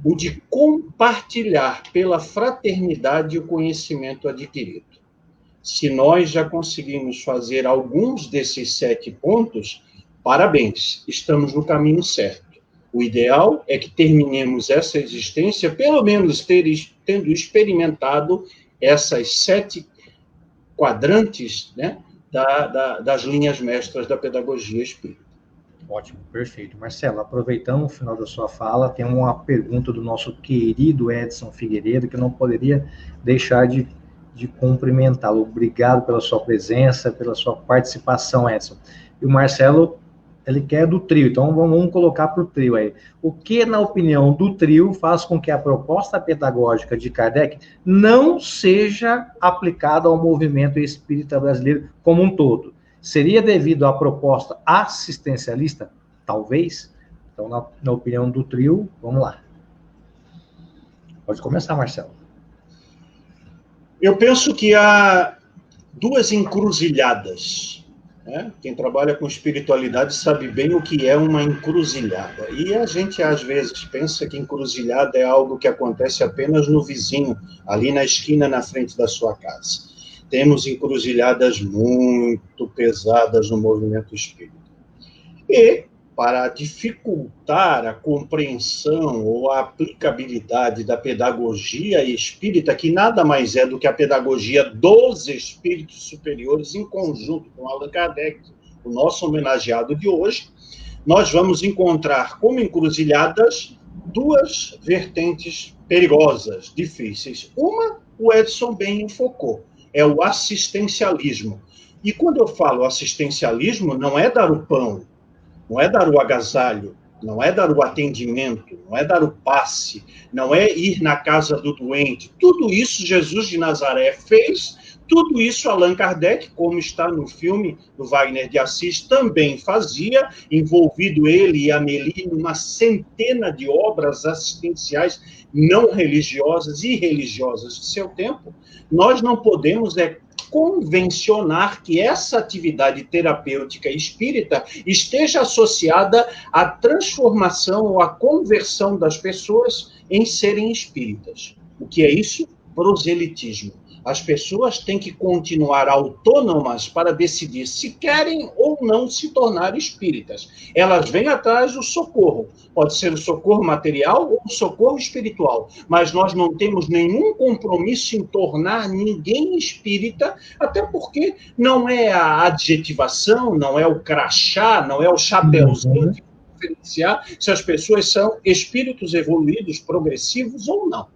o de compartilhar pela fraternidade o conhecimento adquirido. Se nós já conseguimos fazer alguns desses 7 pontos, parabéns, estamos no caminho certo. O ideal é que terminemos essa existência, pelo menos tendo experimentado essas 7 quadrantes, né, das linhas mestras da pedagogia espírita. Ótimo, perfeito. Marcelo, aproveitando o final da sua fala, tem uma pergunta do nosso querido Edson Figueiredo, que eu não poderia deixar de cumprimentá-lo. Obrigado pela sua presença, pela sua participação, Edson. E o Marcelo, ele quer do trio, então vamos colocar para o trio aí. O que, na opinião do trio, faz com que a proposta pedagógica de Kardec não seja aplicada ao movimento espírita brasileiro como um todo? Seria devido à proposta assistencialista? Talvez. Então, na opinião do trio, vamos lá. Pode começar, Marcelo. Eu penso que há 2 encruzilhadas, né? Quem trabalha com espiritualidade sabe bem o que é uma encruzilhada. E a gente, às vezes, pensa que encruzilhada é algo que acontece apenas no vizinho, ali na esquina, na frente da sua casa. Temos encruzilhadas muito pesadas no movimento espírita. E, para dificultar a compreensão ou a aplicabilidade da pedagogia espírita, que nada mais é do que a pedagogia dos espíritos superiores em conjunto com Allan Kardec, o nosso homenageado de hoje, nós vamos encontrar como encruzilhadas 2 vertentes perigosas, difíceis. Uma, o Edson bem enfocou, é o assistencialismo. E quando eu falo assistencialismo, não é dar o pão, não é dar o agasalho, não é dar o atendimento, não é dar o passe, não é ir na casa do doente. Tudo isso Jesus de Nazaré fez, tudo isso Allan Kardec, como está no filme do Wagner de Assis, também fazia, envolvido ele e Amélie numa centena de obras assistenciais não religiosas e religiosas de seu tempo. Nós não podemos convencionar que essa atividade terapêutica espírita esteja associada à transformação ou à conversão das pessoas em serem espíritas. O que é isso? Proselitismo. As pessoas têm que continuar autônomas para decidir se querem ou não se tornar espíritas. Elas vêm atrás do socorro. Pode ser o socorro material ou o socorro espiritual. Mas nós não temos nenhum compromisso em tornar ninguém espírita, até porque não é a adjetivação, não é o crachá, não é o chapéuzinho que diferenciar se as pessoas são espíritos evoluídos, progressivos ou não.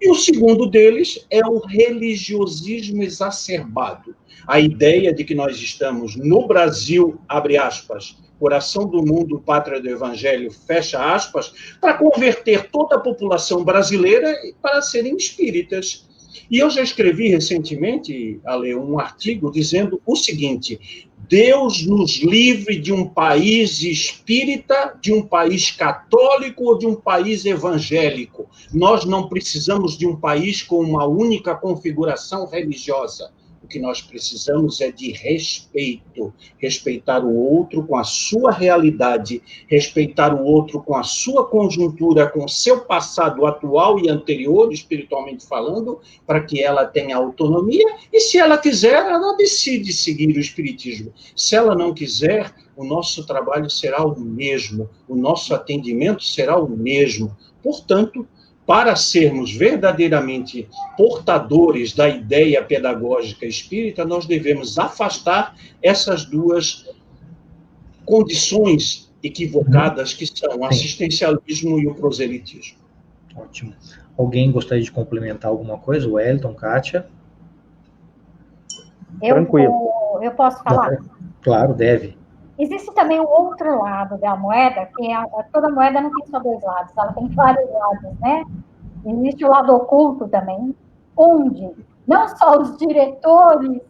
E o segundo deles é o religiosismo exacerbado. A ideia de que nós estamos no Brasil, abre aspas, coração do mundo, pátria do evangelho, fecha aspas, para converter toda a população brasileira para serem espíritas. E eu já escrevi recentemente, Ale, um artigo dizendo o seguinte: Deus nos livre de um país espírita, de um país católico ou de um país evangélico. Nós não precisamos de um país com uma única configuração religiosa. O que nós precisamos é de respeito. Respeitar o outro com a sua realidade, respeitar o outro com a sua conjuntura, com o seu passado atual e anterior, espiritualmente falando, para que ela tenha autonomia, e se ela quiser, ela decide seguir o espiritismo. Se ela não quiser, o nosso trabalho será o mesmo, o nosso atendimento será o mesmo. Portanto, para sermos verdadeiramente portadores da ideia pedagógica espírita, nós devemos afastar essas duas condições equivocadas que são o assistencialismo e o proselitismo. Ótimo. Alguém gostaria de complementar alguma coisa? O Wellington, Kátia? Tranquilo. Eu posso falar? Claro, deve. Existe também o outro lado da moeda, que toda moeda não tem só dois lados, ela tem vários lados, né? Existe o lado oculto também, onde não só os diretores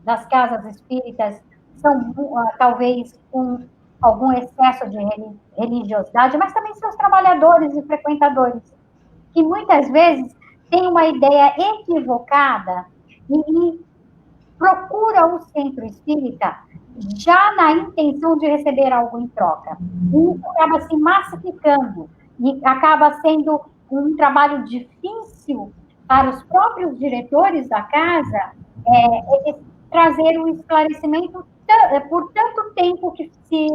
das casas espíritas são, talvez, com algum excesso de religiosidade, mas também seus trabalhadores e frequentadores, que muitas vezes têm uma ideia equivocada e procura o centro espírita já na intenção de receber algo em troca. E isso acaba se massificando e acaba sendo um trabalho difícil para os próprios diretores da casa trazer o esclarecimento por tanto tempo que se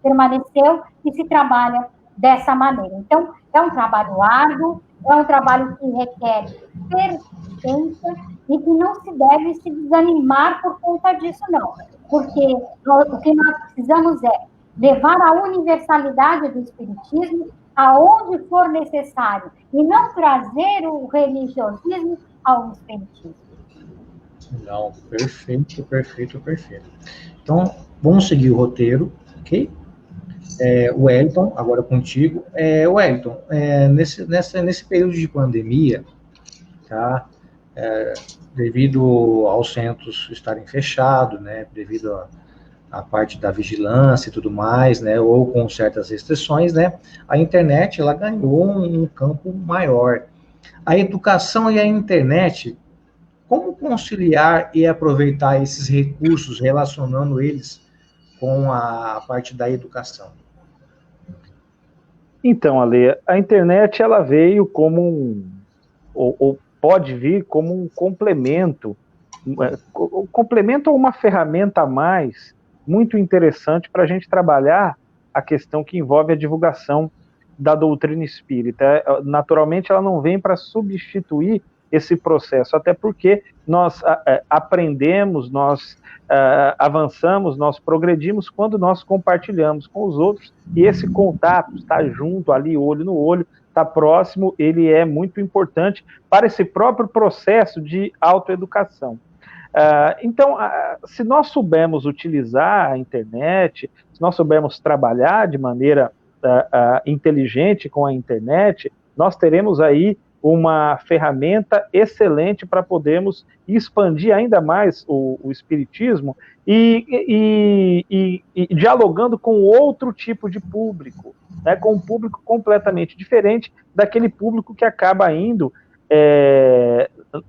permaneceu e se trabalha dessa maneira. Então, é um trabalho árduo, é um trabalho que requer persistência e que não se deve se desanimar por conta disso, não. Porque o que nós precisamos é levar a universalidade do espiritismo aonde for necessário e não trazer o religiosismo ao espiritismo. Não, perfeito. Então, vamos seguir o roteiro, ok? O Wellington, agora contigo. Wellington, nesse período de pandemia, tá? Devido aos centros estarem fechados, né? Devido a parte da vigilância e tudo mais, né? Ou com certas restrições, né? A internet, ela ganhou um campo maior. A educação e a internet, como conciliar e aproveitar esses recursos, relacionando eles com a parte da educação? Então, Ale, a internet ela veio como ou pode vir como um complemento ou uma ferramenta a mais muito interessante para a gente trabalhar a questão que envolve a divulgação da doutrina espírita. Naturalmente, ela não vem para substituir esse processo, até porque nós aprendemos, nós avançamos, nós progredimos quando nós compartilhamos com os outros, e esse contato, estar junto ali, olho no olho, estar próximo, ele é muito importante para esse próprio processo de autoeducação. Então, se nós soubermos utilizar a internet, se nós soubermos trabalhar de maneira inteligente com a internet, nós teremos aí uma ferramenta excelente para podermos expandir ainda mais o espiritismo e dialogando com outro tipo de público, né, com um público completamente diferente daquele público que acaba indo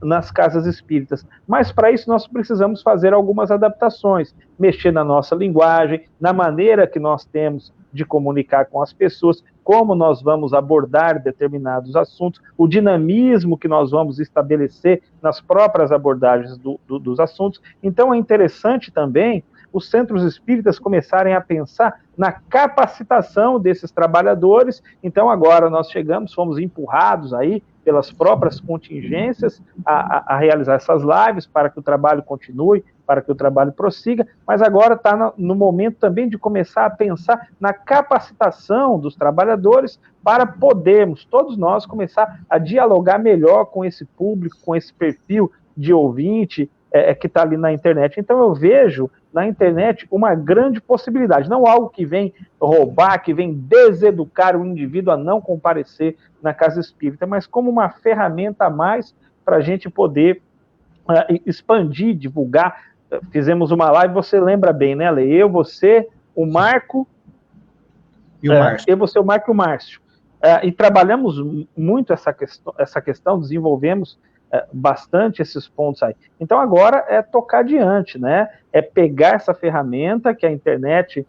nas casas espíritas. Mas para isso nós precisamos fazer algumas adaptações, mexer na nossa linguagem, na maneira que nós temos de comunicar com as pessoas, como nós vamos abordar determinados assuntos, o dinamismo que nós vamos estabelecer nas próprias abordagens dos assuntos. Então é interessante também os centros espíritas começarem a pensar na capacitação desses trabalhadores. Então agora nós fomos empurrados aí pelas próprias contingências a realizar essas lives para que o trabalho continue, para que o trabalho prossiga, mas agora está no momento também de começar a pensar na capacitação dos trabalhadores para podermos, todos nós, começar a dialogar melhor com esse público, com esse perfil de ouvinte que está ali na internet. Então eu vejo na internet uma grande possibilidade, não algo que vem roubar, que vem deseducar o indivíduo a não comparecer na casa espírita, mas como uma ferramenta a mais para a gente poder expandir, divulgar. Fizemos uma live, você lembra bem, né, Lê? Eu, você, o Marco e o Márcio. Eu, você, o Marco e o Márcio. E trabalhamos muito essa questão, desenvolvemos bastante esses pontos aí. Então agora é tocar adiante, né? É pegar essa ferramenta que a internet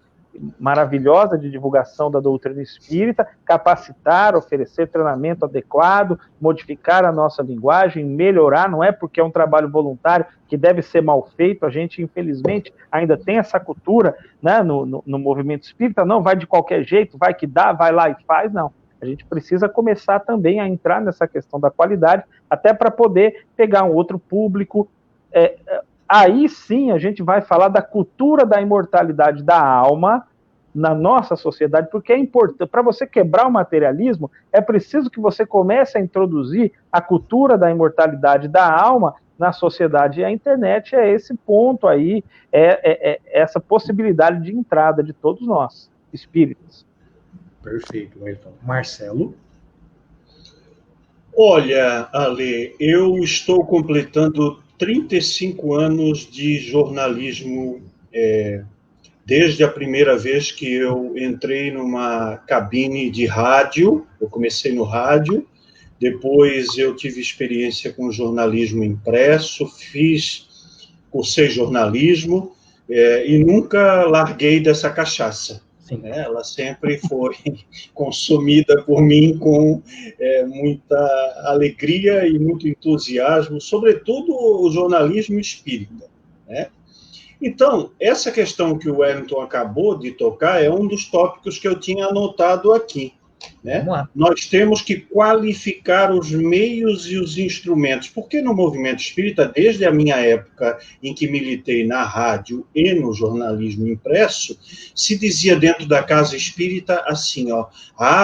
maravilhosa de divulgação da doutrina espírita, capacitar, oferecer treinamento adequado, modificar a nossa linguagem, melhorar, não é porque é um trabalho voluntário que deve ser mal feito, a gente infelizmente ainda tem essa cultura, né, no movimento espírita, não vai de qualquer jeito, vai que dá, vai lá e faz, não. A gente precisa começar também a entrar nessa questão da qualidade, até para poder pegar um outro público. Aí sim a gente vai falar da cultura da imortalidade da alma na nossa sociedade, porque é importante, para você quebrar o materialismo, é preciso que você comece a introduzir a cultura da imortalidade da alma na sociedade, e a internet é esse ponto aí, essa possibilidade de entrada de todos nós, espíritas. Perfeito, Ayrton. Marcelo? Olha, Ale, eu estou completando 35 anos de jornalismo, desde a primeira vez que eu entrei numa cabine de rádio. Eu comecei no rádio, depois eu tive experiência com jornalismo impresso, cursei jornalismo, e nunca larguei dessa cachaça. Sim. Ela sempre foi consumida por mim com muita alegria e muito entusiasmo, sobretudo o jornalismo espírita, né? Então, essa questão que o Wellington acabou de tocar é um dos tópicos que eu tinha anotado aqui, né? Nós temos que qualificar os meios e os instrumentos, porque no movimento espírita, desde a minha época em que militei na rádio e no jornalismo impresso, se dizia dentro da casa espírita assim, ó,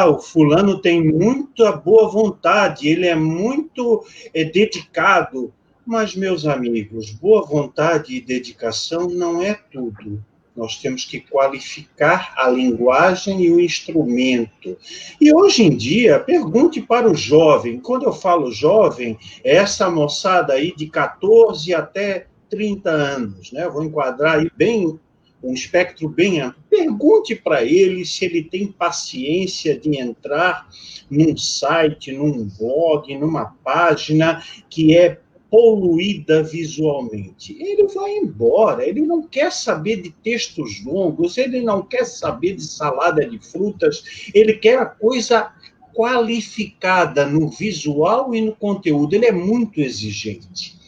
o fulano tem muita boa vontade, ele é muito dedicado. Mas, meus amigos, boa vontade e dedicação não é tudo. Nós temos que qualificar a linguagem e o instrumento. E hoje em dia, pergunte para o jovem. Quando eu falo jovem, é essa moçada aí de 14 até 30 anos, né? Eu vou enquadrar aí bem um espectro bem amplo. Pergunte para ele se ele tem paciência de entrar num site, num blog, numa página que é poluída visualmente. Ele vai embora, ele não quer saber de textos longos, ele não quer saber de salada de frutas, ele quer a coisa qualificada no visual e no conteúdo, ele é muito exigente.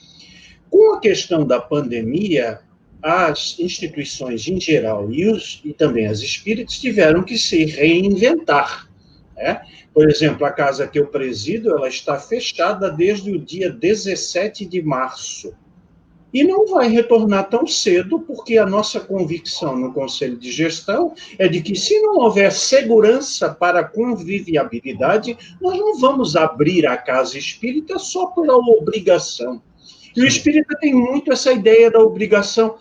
Com a questão da pandemia, as instituições em geral e também as espíritas tiveram que se reinventar, né? Por exemplo, a casa que eu presido, ela está fechada desde o dia 17 de março. E não vai retornar tão cedo, porque a nossa convicção no Conselho de Gestão é de que, se não houver segurança para a convivialidade, nós não vamos abrir a casa espírita só pela obrigação. E o espírita tem muito essa ideia da obrigação.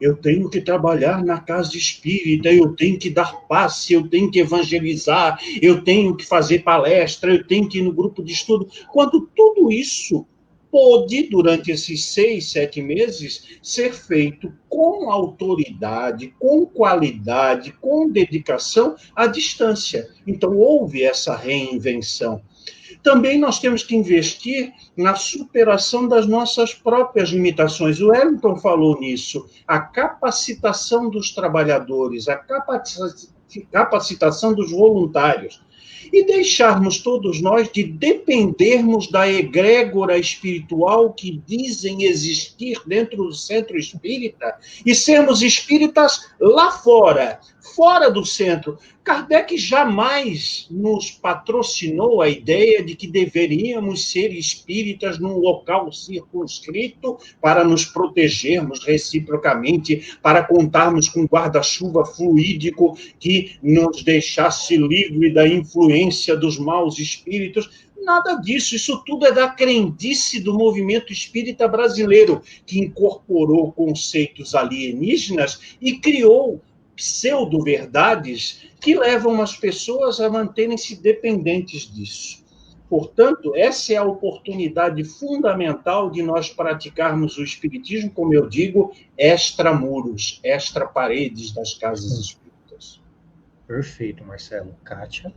Eu tenho que trabalhar na casa espírita, eu tenho que dar passe, eu tenho que evangelizar, eu tenho que fazer palestra, eu tenho que ir no grupo de estudo. Quando tudo isso pôde, durante esses 6, 7 meses, ser feito com autoridade, com qualidade, com dedicação, à distância. Então, houve essa reinvenção. Também nós temos que investir na superação das nossas próprias limitações. O Wellington falou nisso. A capacitação dos trabalhadores, a capacitação dos voluntários. E deixarmos todos nós de dependermos da egrégora espiritual que dizem existir dentro do centro espírita e sermos espíritas lá fora, fora do centro. Kardec jamais nos patrocinou a ideia de que deveríamos ser espíritas num local circunscrito para nos protegermos reciprocamente, para contarmos com guarda-chuva fluídico que nos deixasse livre da influência dos maus espíritos. Nada disso, isso tudo é da crendice do movimento espírita brasileiro, que incorporou conceitos alienígenas e criou pseudo-verdades que levam as pessoas a manterem-se dependentes disso. Portanto, essa é a oportunidade fundamental de nós praticarmos o espiritismo, como eu digo, extramuros, extra-paredes das casas espíritas. Perfeito, Marcelo. Kátia?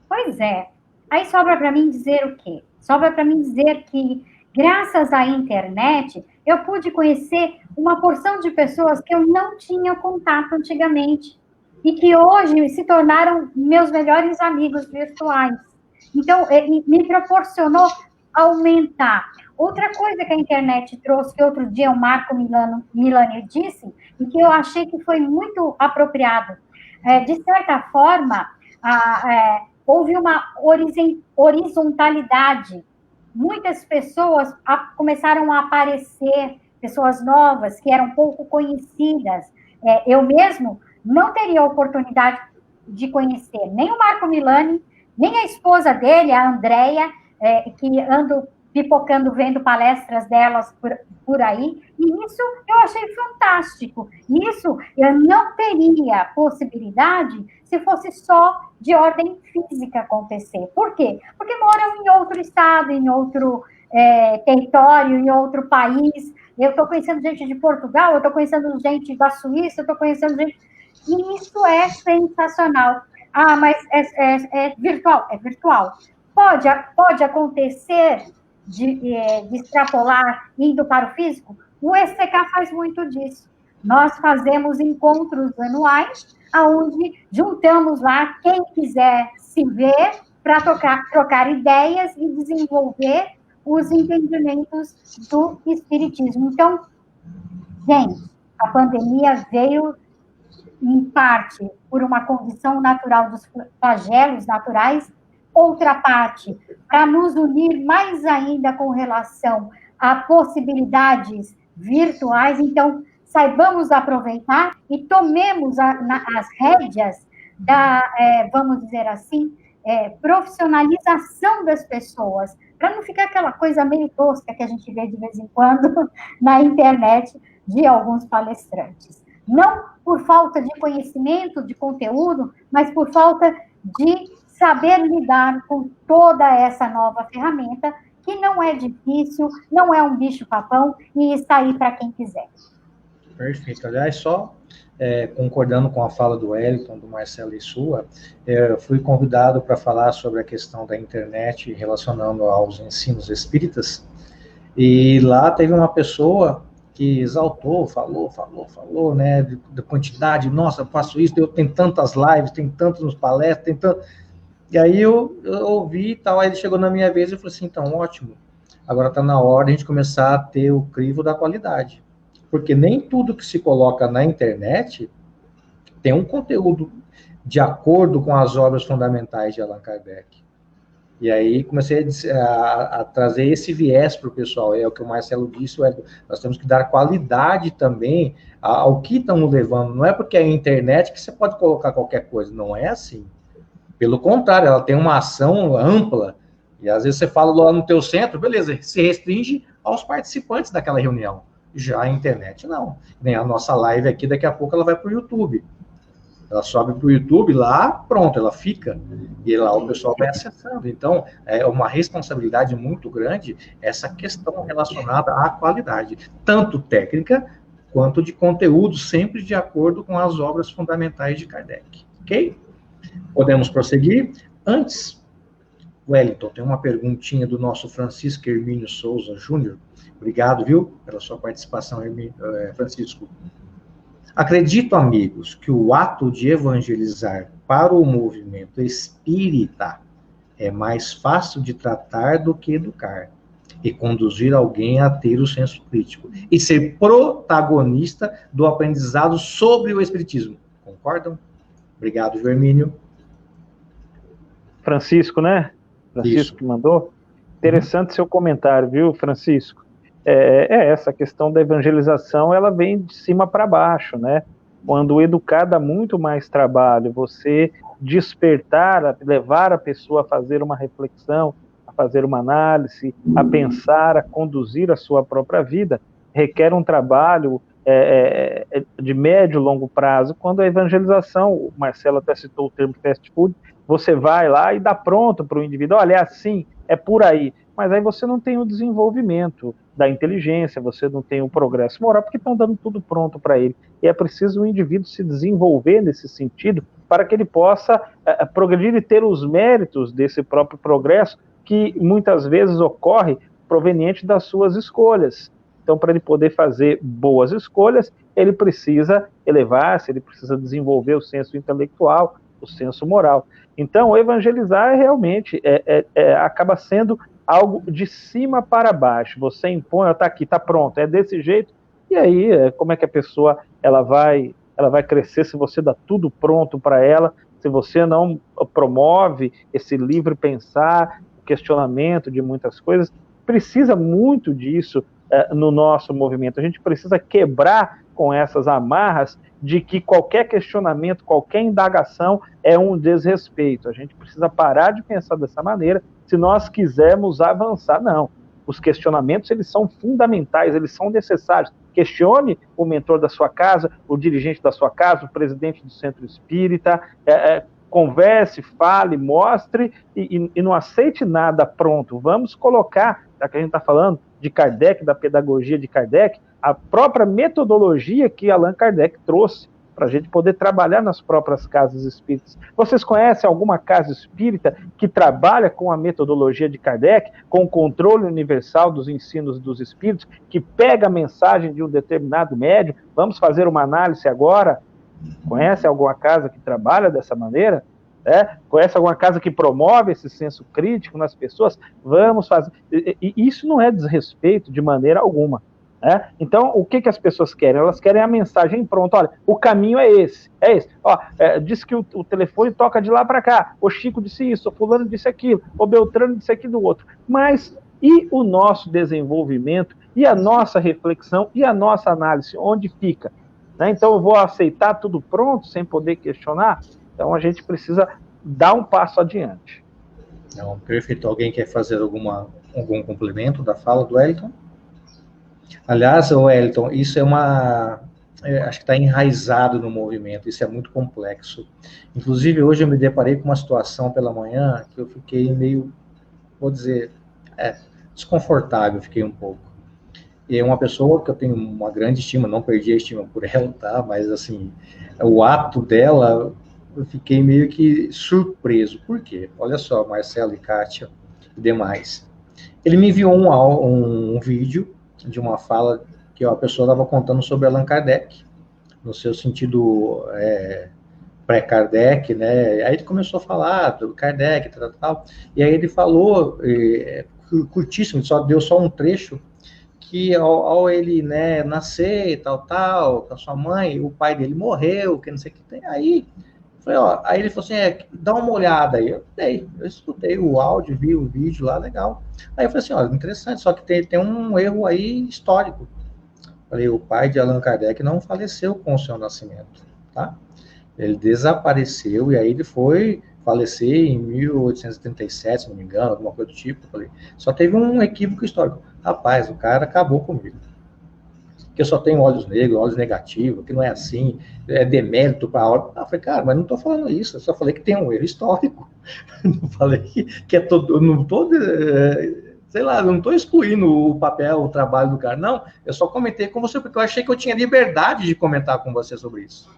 Pois é. Aí sobra para mim dizer o quê? sobra para mim dizer que, graças à internet, eu pude conhecer uma porção de pessoas que eu não tinha contato antigamente e que hoje se tornaram meus melhores amigos virtuais. Então, me proporcionou aumentar. Outra coisa que a internet trouxe, que outro dia o Marco Milani disse, e que eu achei que foi muito apropriado. De certa forma, houve uma horizontalidade. Muitas pessoas começaram a aparecer, pessoas novas, que eram pouco conhecidas. Eu mesmo não teria a oportunidade de conhecer nem o Marco Milani, nem a esposa dele, a Andrea, que ando pipocando, vendo palestras delas por aí, e isso eu achei fantástico. Isso eu não teria possibilidade se fosse só de ordem física acontecer. Por quê? Porque moram em outro estado, em outro território, em outro país. Eu estou conhecendo gente de Portugal, eu estou conhecendo gente da Suíça, eu estou conhecendo gente... E isso é sensacional. Ah, mas é virtual? É virtual. Pode acontecer de extrapolar indo para o físico? O STK faz muito disso. Nós fazemos encontros anuais, onde juntamos lá quem quiser se ver para trocar ideias e desenvolver os entendimentos do espiritismo. Então, gente, a pandemia veio, em parte, por uma condição natural dos flagelos naturais, outra parte, para nos unir mais ainda com relação a possibilidades virtuais. Então, saibamos aproveitar e tomemos as rédeas da, vamos dizer assim, profissionalização das pessoas, para não ficar aquela coisa meio tosca que a gente vê de vez em quando na internet de alguns palestrantes. Não por falta de conhecimento, de conteúdo, mas por falta de saber lidar com toda essa nova ferramenta, que não é difícil, não é um bicho-papão, e está aí para quem quiser. Perfeito. Aliás, só concordando com a fala do Wellington, do Marcelo e sua, eu fui convidado para falar sobre a questão da internet relacionando aos ensinos espíritas, e lá teve uma pessoa que exaltou, falou, né, da quantidade, nossa, eu faço isso, tem tantas lives, tem tantas palestras, tem tanto... E aí eu ouvi e tal, aí ele chegou na minha vez e eu falei assim, então, ótimo, agora está na hora de a gente começar a ter o crivo da qualidade. Porque nem tudo que se coloca na internet tem um conteúdo de acordo com as obras fundamentais de Allan Kardec. E aí comecei a trazer esse viés para o pessoal, é o que o Marcelo disse, nós temos que dar qualidade também ao que estamos levando. Não é porque é a internet que você pode colocar qualquer coisa, não é assim. Pelo contrário, ela tem uma ação ampla, e às vezes você fala lá no teu centro, beleza, se restringe aos participantes daquela reunião. Já a internet, não. Nem a nossa live aqui, daqui a pouco ela vai para o YouTube. Ela sobe para o YouTube, lá, pronto, ela fica. E lá o pessoal vai acessando. Então, é uma responsabilidade muito grande essa questão relacionada à qualidade, tanto técnica quanto de conteúdo, sempre de acordo com as obras fundamentais de Kardec. Ok? Podemos prosseguir? Antes, Wellington, tem uma perguntinha do nosso Francisco Hermínio Souza Júnior. Obrigado, viu, pela sua participação, Francisco. Acredito, amigos, que o ato de evangelizar para o movimento espírita é mais fácil de tratar do que educar e conduzir alguém a ter o senso crítico e ser protagonista do aprendizado sobre o espiritismo. Concordam? Obrigado, Hermínio. Francisco, né? Francisco Isso. Que mandou. Interessante seu comentário, viu, Francisco? Essa questão da evangelização, ela vem de cima para baixo, né? Quando educar dá muito mais trabalho, você despertar, levar a pessoa a fazer uma reflexão, a fazer uma análise, a pensar, a conduzir a sua própria vida, requer um trabalho de médio e longo prazo. Quando a evangelização, o Marcelo até citou o termo fast food, você vai lá e dá pronto para o indivíduo, olha, é assim, é por aí, mas aí você não tem o desenvolvimento da inteligência, você não tem o progresso moral, porque estão dando tudo pronto para ele. E é preciso o indivíduo se desenvolver nesse sentido, para que ele possa progredir e ter os méritos desse próprio progresso, que muitas vezes ocorre proveniente das suas escolhas. Então, para ele poder fazer boas escolhas, ele precisa elevar-se, ele precisa desenvolver o senso intelectual, o senso moral. Então, evangelizar realmente acaba sendo algo de cima para baixo. Você impõe, está aqui, está pronto, é desse jeito. E aí, como é que a pessoa ela vai crescer se você dá tudo pronto para ela, se você não promove esse livre pensar, o questionamento de muitas coisas? Precisa muito disso no nosso movimento. A gente precisa quebrar com essas amarras de que qualquer questionamento, qualquer indagação é um desrespeito. A gente precisa parar de pensar dessa maneira se nós quisermos avançar. Não. Os questionamentos, eles são fundamentais, eles são necessários. Questione o mentor da sua casa, o dirigente da sua casa, o presidente do centro espírita, converse, fale, mostre e não aceite nada pronto. Vamos colocar, já que a gente está falando de Kardec, da pedagogia de Kardec, a própria metodologia que Allan Kardec trouxe para a gente poder trabalhar nas próprias casas espíritas. Vocês conhecem alguma casa espírita que trabalha com a metodologia de Kardec, com o controle universal dos ensinos dos espíritos, que pega a mensagem de um determinado médium? Vamos fazer uma análise agora? Conhece alguma casa que trabalha dessa maneira? Conhece alguma casa que promove esse senso crítico nas pessoas? Vamos fazer. E isso não é desrespeito de maneira alguma. Então, o que as pessoas querem? Elas querem a mensagem pronta. Olha, o caminho é esse. Diz que o telefone toca de lá para cá. O Chico disse isso, o fulano disse aquilo, o Beltrano disse aquilo do outro. Mas e o nosso desenvolvimento, e a nossa reflexão, e a nossa análise? Onde fica? Então, eu vou aceitar tudo pronto, sem poder questionar? Então, a gente precisa dar um passo adiante. Não, perfeito. Alguém quer fazer algum complemento da fala do Wellington? Aliás, Wellington, isso acho que está enraizado no movimento, isso é muito complexo. Inclusive, hoje eu me deparei com uma situação pela manhã que eu fiquei meio, vou dizer, desconfortável, fiquei um pouco. E é uma pessoa que eu tenho uma grande estima, não perdi a estima por ela, tá? Mas, assim, o ato dela, eu fiquei meio que surpreso. Por quê? Olha só, Marcelo e Kátia e demais. Ele me enviou um vídeo de uma fala que a pessoa estava contando sobre Allan Kardec, no seu sentido pré-Kardec, né? Aí ele começou a falar do Kardec, tal, e aí ele falou, curtíssimo, deu só um trecho, que ao ele, né, nascer e tal, com a sua mãe, o pai dele morreu, que não sei o que tem, aí ele falou assim, dá uma olhada aí. Eu escutei o áudio, vi o vídeo lá, legal. Aí eu falei assim, interessante, só que tem um erro aí histórico. Falei, o pai de Allan Kardec não faleceu com o seu nascimento, tá? Ele desapareceu e aí ele foi falecer em 1837, se não me engano, alguma coisa do tipo. Falei, só teve um equívoco histórico. Rapaz, o cara acabou comigo. Que eu só tenho olhos negros, olhos negativos, que não é assim, é demérito para a obra. Eu falei, cara, mas não estou falando isso, eu só falei que tem um erro histórico. Não falei que é todo, não estou, sei lá, não estou excluindo o papel, o trabalho do cara, não, eu só comentei com você porque eu achei que eu tinha liberdade de comentar com você sobre isso.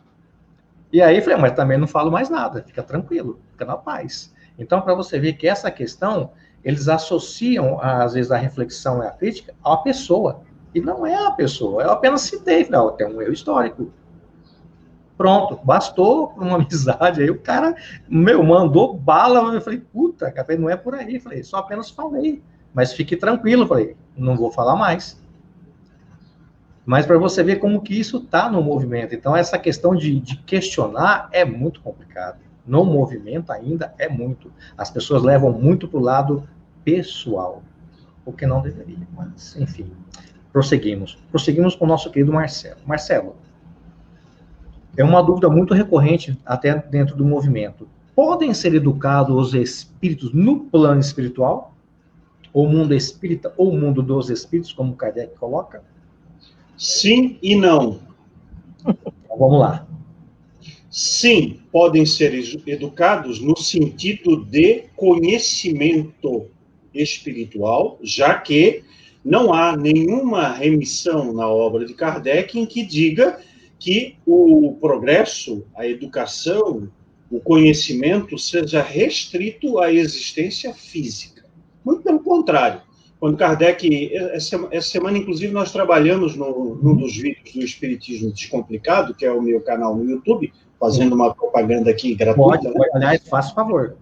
E aí, falei, mas também não falo mais nada, fica tranquilo, fica na paz. Então, para você ver que essa questão, eles associam, às vezes, a reflexão e a crítica à pessoa. E não é a pessoa, eu apenas citei, tem um erro histórico. Pronto, bastou uma amizade, aí o cara, mandou bala, eu falei, puta, cara, não é por aí, falei, só apenas falei, mas fique tranquilo, falei, não vou falar mais. Mas para você ver como que isso está no movimento, então essa questão de questionar é muito complicado, no movimento ainda é muito, as pessoas levam muito para o lado pessoal, o que não deveria, mas enfim. Prosseguimos com o nosso querido Marcelo. Marcelo, é uma dúvida muito recorrente até dentro do movimento. Podem ser educados os espíritos no plano espiritual? O mundo espírita ou o mundo dos espíritos, como Kardec coloca? Sim e não. Então, vamos lá. Sim, podem ser educados no sentido de conhecimento espiritual, já que não há nenhuma remissão na obra de Kardec em que diga que o progresso, a educação, o conhecimento seja restrito à existência física. Muito pelo contrário. Quando Kardec, essa semana, inclusive, num dos vídeos do Espiritismo Descomplicado, que é o meu canal no YouTube, fazendo uma propaganda aqui gratuita. Pode, aliás, faça favor.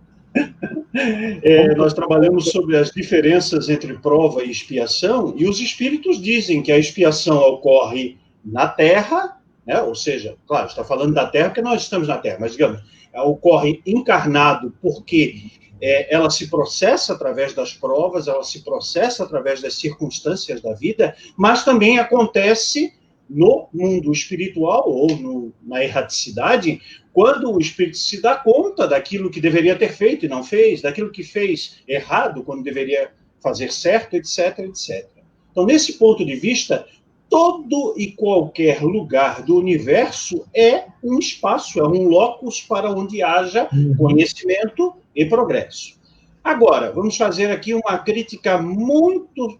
Nós trabalhamos sobre as diferenças entre prova e expiação, e os espíritos dizem que a expiação ocorre na Terra, né? Ou seja, claro, está falando da Terra porque nós estamos na Terra, mas, digamos, ocorre encarnado porque ela se processa através das provas, ela se processa através das circunstâncias da vida, mas também acontece no mundo espiritual ou na erraticidade, quando o espírito se dá conta daquilo que deveria ter feito e não fez, daquilo que fez errado quando deveria fazer certo, etc, etc. Então, nesse ponto de vista, todo e qualquer lugar do universo é um espaço, é um locus para onde haja conhecimento e progresso. Agora, vamos fazer aqui uma crítica muito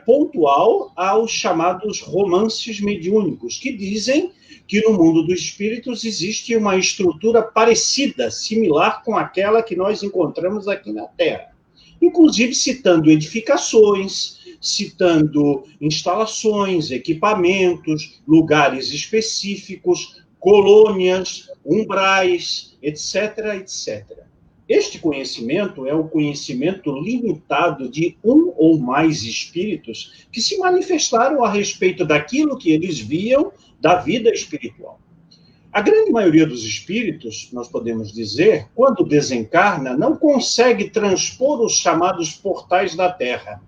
pontual aos chamados romances mediúnicos, que dizem que no mundo dos espíritos existe uma estrutura parecida, similar com aquela que nós encontramos aqui na Terra. Inclusive citando edificações, citando instalações, equipamentos, lugares específicos, colônias, umbrais, etc, etc. Este conhecimento é o conhecimento limitado de um ou mais espíritos que se manifestaram a respeito daquilo que eles viam da vida espiritual. A grande maioria dos espíritos, nós podemos dizer, quando desencarna, não consegue transpor os chamados portais da Terra.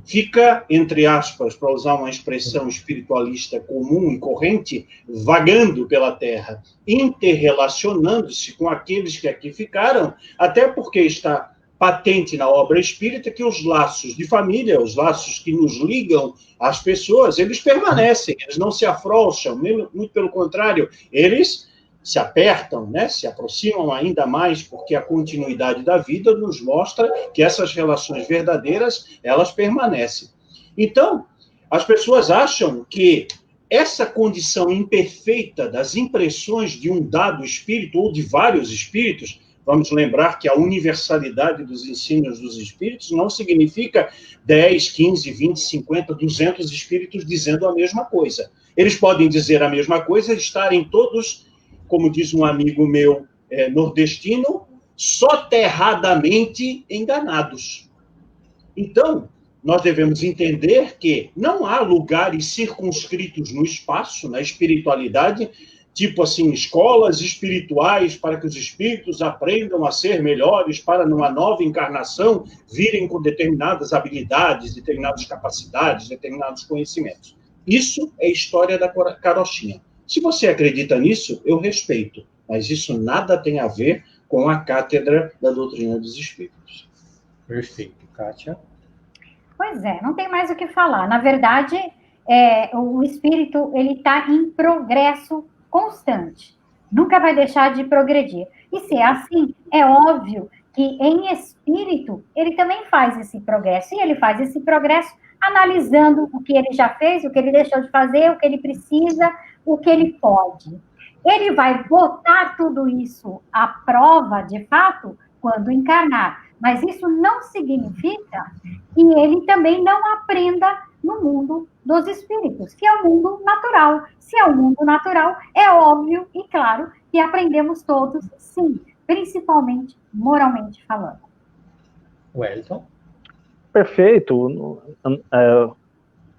Fica, entre aspas, para usar uma expressão espiritualista comum e corrente, vagando pela Terra, interrelacionando-se com aqueles que aqui ficaram, até porque está patente na obra espírita que os laços de família, os laços que nos ligam às pessoas, eles permanecem, eles não se afrouxam, muito pelo contrário, eles se apertam, né? Se aproximam ainda mais, porque a continuidade da vida nos mostra que essas relações verdadeiras, elas permanecem. Então, as pessoas acham que essa condição imperfeita das impressões de um dado espírito ou de vários espíritos, vamos lembrar que a universalidade dos ensinos dos espíritos não significa 10, 15, 20, 50, 200 espíritos dizendo a mesma coisa. Eles podem dizer a mesma coisa e estarem todos, como diz um amigo meu nordestino, soterradamente enganados. Então, nós devemos entender que não há lugares circunscritos no espaço, na espiritualidade, tipo assim, escolas espirituais para que os espíritos aprendam a ser melhores, para numa nova encarnação virem com determinadas habilidades, determinadas capacidades, determinados conhecimentos. Isso é história da carochinha. Se você acredita nisso, eu respeito, mas isso nada tem a ver com a cátedra da doutrina dos espíritos. Perfeito. Kátia? Pois é, não tem mais o que falar. Na verdade, o espírito ele está em progresso constante. Nunca vai deixar de progredir. E se é assim, é óbvio que em espírito ele também faz esse progresso. E ele faz esse progresso analisando o que ele já fez, o que ele deixou de fazer, o que ele precisa, o que ele pode. Ele vai botar tudo isso à prova, de fato, quando encarnar. Mas isso não significa que ele também não aprenda no mundo dos espíritos, que é o mundo natural. Se é o mundo natural, é óbvio e claro que aprendemos todos, sim, principalmente moralmente falando. Wellington? Perfeito.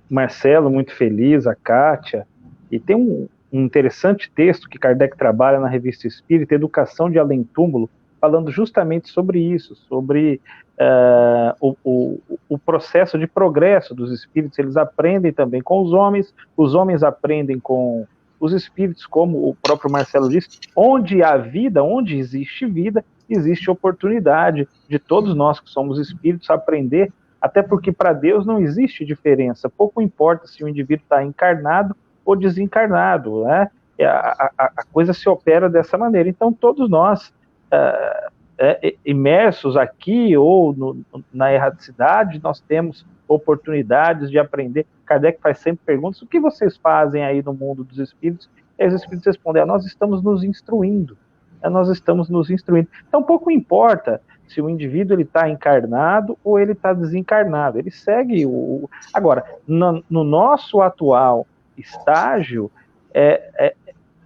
Marcelo, muito feliz, a Kátia. E tem um interessante texto que Kardec trabalha na Revista Espírita, Educação de Além-Túmulo, falando justamente sobre isso, sobre o processo de progresso dos espíritos. Eles aprendem também com os homens aprendem com os espíritos, como o próprio Marcelo disse, onde há vida, onde existe vida, existe oportunidade de todos nós que somos espíritos aprender, até porque para Deus não existe diferença, pouco importa se o indivíduo está encarnado ou desencarnado, né? A coisa se opera dessa maneira. Então todos nós imersos aqui ou na erraticidade, nós temos oportunidades de aprender. Kardec faz sempre perguntas: o que vocês fazem aí no mundo dos espíritos? E os espíritos respondem: nós estamos nos instruindo. Nós estamos nos instruindo. Então pouco importa se o indivíduo está encarnado ou ele está desencarnado. Ele segue Agora, no nosso atual estágio,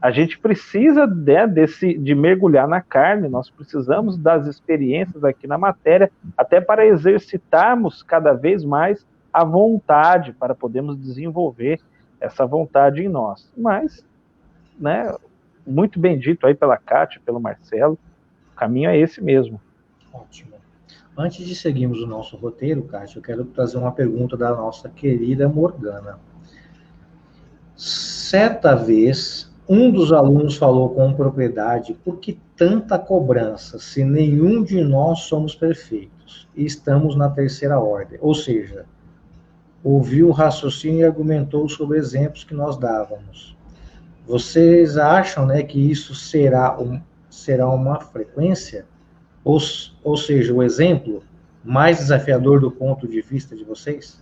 a gente precisa de mergulhar na carne, nós precisamos das experiências aqui na matéria, até para exercitarmos cada vez mais a vontade, para podermos desenvolver essa vontade em nós. Mas, né, muito bem dito aí pela Kátia, pelo Marcelo, o caminho é esse mesmo. Ótimo. Antes de seguirmos o nosso roteiro, Kátia, eu quero trazer uma pergunta da nossa querida Morgana. Certa vez, um dos alunos falou com propriedade: por que tanta cobrança, se nenhum de nós somos perfeitos e estamos na terceira ordem? Ou seja, ouviu o raciocínio e argumentou sobre exemplos que nós dávamos. Vocês acham, né, que isso será uma frequência? Ou seja, o exemplo mais desafiador do ponto de vista de vocês?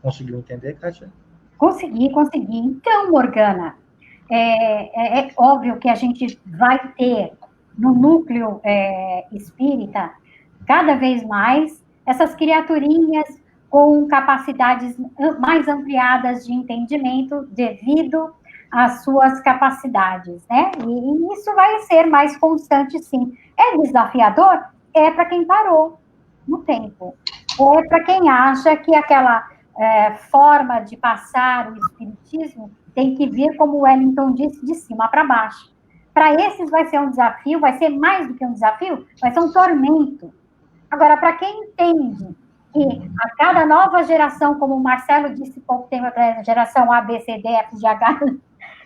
Conseguiu entender, Kátia? Consegui. Então, Morgana, é óbvio que a gente vai ter no núcleo espírita cada vez mais essas criaturinhas com capacidades mais ampliadas de entendimento devido às suas capacidades, né? E isso vai ser mais constante, sim. É desafiador? É para quem parou no tempo. É para quem acha que aquela forma de passar o espiritismo tem que vir, como o Wellington disse, de cima para baixo. Para esses vai ser um desafio, vai ser mais do que um desafio, vai ser um tormento. Agora, para quem entende que a cada nova geração, como o Marcelo disse pouco tempo atrás, a geração A, B, C, D, F, G, H,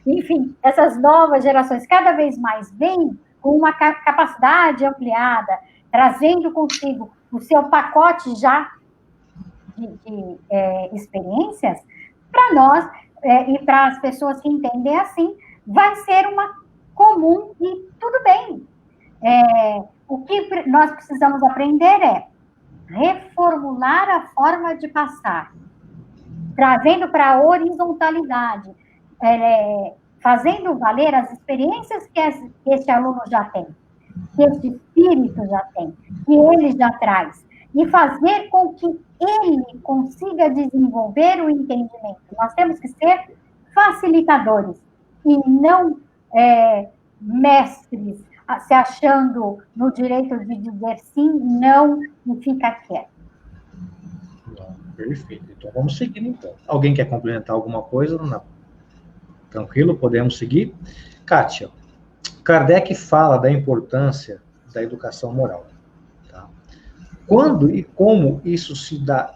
enfim, essas novas gerações cada vez mais vêm com uma capacidade ampliada, trazendo consigo o seu pacote já de experiências, para nós, e para as pessoas que entendem assim, vai ser uma comum e tudo bem. O que nós precisamos aprender é reformular a forma de passar, trazendo para a horizontalidade, fazendo valer as experiências que esse aluno já tem, que esse espírito já tem, que ele já traz, e fazer com que ele consiga desenvolver o entendimento. Nós temos que ser facilitadores e não mestres, se achando no direito de dizer sim, não e fica quieto. Perfeito. Então vamos seguir, então. Alguém quer complementar alguma coisa? Não. Tranquilo? Podemos seguir? Kátia, Kardec fala da importância da educação moral. Tá? Quando e como isso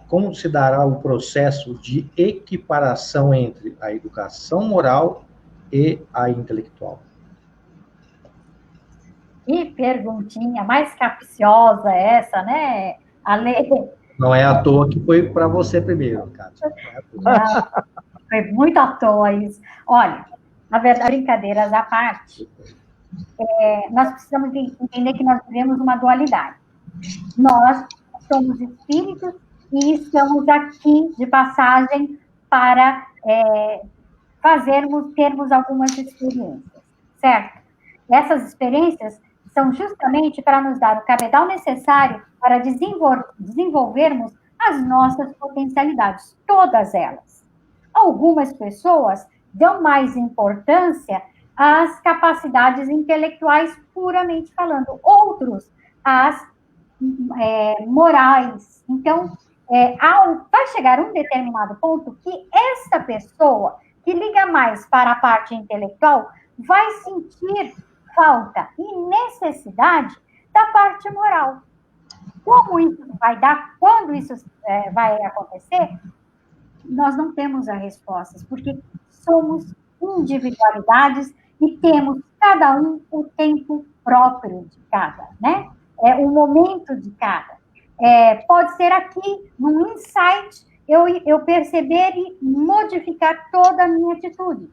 como se dará o processo de equiparação entre a educação moral e a intelectual? Que perguntinha mais capciosa essa, né, Ale? Não é à toa que foi para você primeiro, Kátia. Não, foi muito à toa isso. Olha, na verdade, brincadeiras à parte, nós precisamos entender que nós vivemos uma dualidade. Nós somos espíritos e estamos aqui de passagem para termos algumas experiências, certo? Essas experiências são justamente para nos dar o cabedal necessário para desenvolvermos as nossas potencialidades, todas elas. Algumas pessoas dão mais importância às capacidades intelectuais, puramente falando, outros às morais. Então, vai chegar um determinado ponto que esta pessoa que liga mais para a parte intelectual vai sentir falta e necessidade da parte moral. Como isso vai dar, quando isso vai acontecer, nós não temos as respostas, porque somos individualidades e temos cada um o tempo próprio de cada, né? O momento de cada. Pode ser aqui, num insight, eu perceber e modificar toda a minha atitude.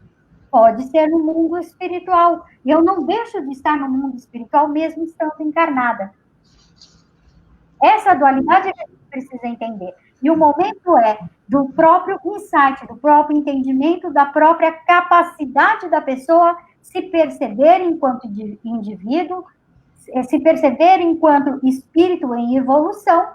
Pode ser no mundo espiritual. E eu não deixo de estar no mundo espiritual mesmo estando encarnada. Essa dualidade a gente precisa entender. E o momento do próprio insight, do próprio entendimento, da própria capacidade da pessoa se perceber enquanto indivíduo, se perceber enquanto espírito em evolução,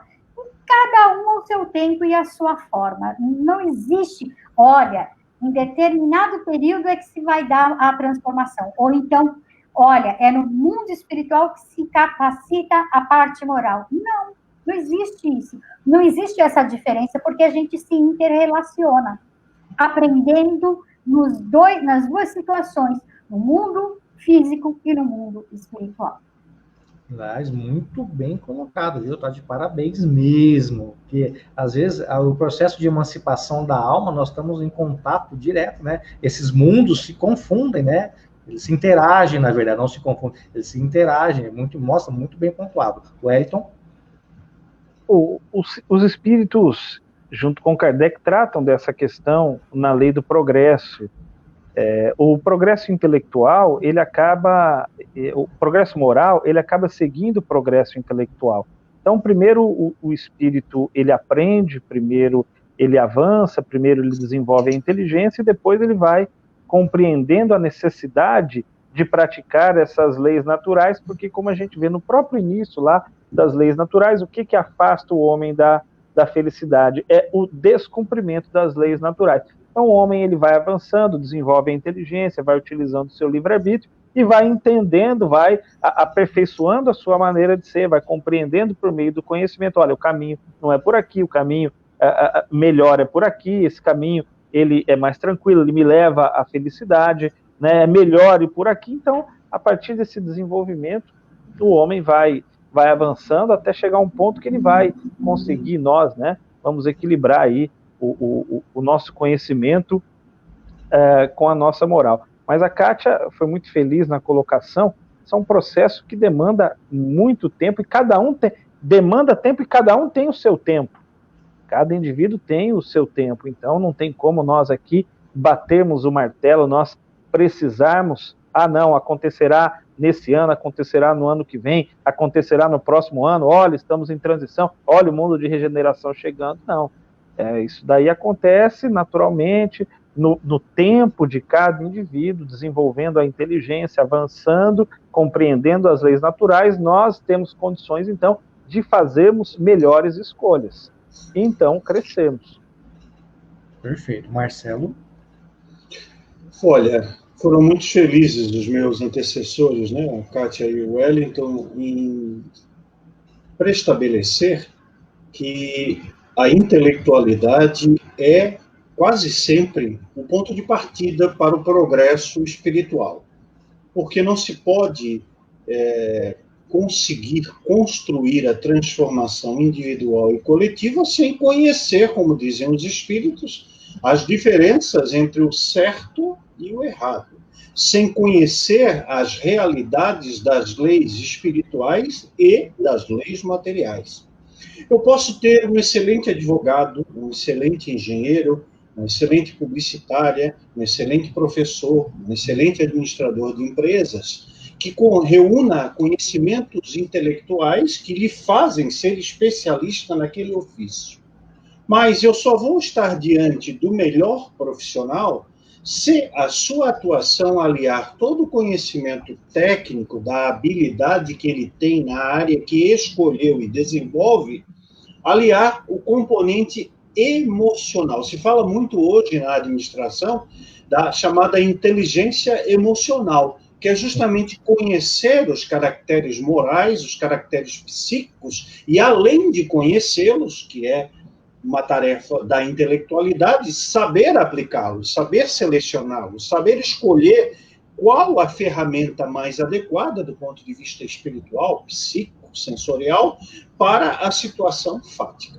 cada um ao seu tempo e à sua forma. Não existe, olha, em determinado período é que se vai dar a transformação. Ou então, olha, é no mundo espiritual que se capacita a parte moral. Não existe isso. Não existe essa diferença, porque a gente se interrelaciona, aprendendo nas duas situações, no mundo físico e no mundo espiritual. Mas muito bem colocado, viu? Tá de parabéns mesmo. Porque, às vezes, o processo de emancipação da alma, nós estamos em contato direto, né? Esses mundos se confundem, né? Eles se interagem, na verdade, não se confundem. Eles se interagem, mostra muito bem pontuado. O Wellington? Os espíritos, junto com Kardec, tratam dessa questão na lei do progresso. O progresso intelectual, o progresso moral, ele acaba seguindo o progresso intelectual. Então, primeiro o espírito, ele aprende, primeiro ele avança, primeiro ele desenvolve a inteligência e depois ele vai compreendendo a necessidade de praticar essas leis naturais, porque como a gente vê no próprio início lá das leis naturais, o que afasta o homem da felicidade? É o descumprimento das leis naturais. Então, o homem ele vai avançando, desenvolve a inteligência, vai utilizando o seu livre-arbítrio e vai entendendo, vai aperfeiçoando a sua maneira de ser, vai compreendendo por meio do conhecimento. Olha, o caminho não é por aqui, o caminho melhor é por aqui, esse caminho ele é mais tranquilo, ele me leva à felicidade, né, é melhor ir por aqui. Então, a partir desse desenvolvimento, o homem vai avançando até chegar a um ponto que ele vai conseguir, nós, né, vamos equilibrar aí o nosso conhecimento com a nossa moral. Mas a Kátia foi muito feliz na colocação. Isso é um processo que demanda muito tempo e demanda tempo e cada um tem o seu tempo. Cada indivíduo tem o seu tempo. Então não tem como nós aqui batermos o martelo, nós precisarmos, não, acontecerá nesse ano, acontecerá no ano que vem, acontecerá no próximo ano, olha, estamos em transição, olha o mundo de regeneração chegando. Não. Isso daí acontece naturalmente, no tempo de cada indivíduo, desenvolvendo a inteligência, avançando, compreendendo as leis naturais, nós temos condições, então, de fazermos melhores escolhas. Então, crescemos. Perfeito. Marcelo? Olha, foram muito felizes os meus antecessores, né, a Kátia e o Wellington, em preestabelecer que a intelectualidade é quase sempre o ponto de partida para o progresso espiritual, porque não se pode conseguir construir a transformação individual e coletiva sem conhecer, como dizem os espíritos, as diferenças entre o certo e o errado, sem conhecer as realidades das leis espirituais e das leis materiais. Eu posso ter um excelente advogado, um excelente engenheiro, uma excelente publicitária, um excelente professor, um excelente administrador de empresas, que reúna conhecimentos intelectuais que lhe fazem ser especialista naquele ofício. Mas eu só vou estar diante do melhor profissional se a sua atuação aliar todo o conhecimento técnico da habilidade que ele tem na área que escolheu e desenvolve, aliar o componente emocional. Se fala muito hoje na administração da chamada inteligência emocional, que é justamente conhecer os caracteres morais, os caracteres psíquicos, e além de conhecê-los, que é uma tarefa da intelectualidade, saber aplicá-los, saber selecioná-los, saber escolher qual a ferramenta mais adequada do ponto de vista espiritual, psíquico, sensorial, para a situação fática.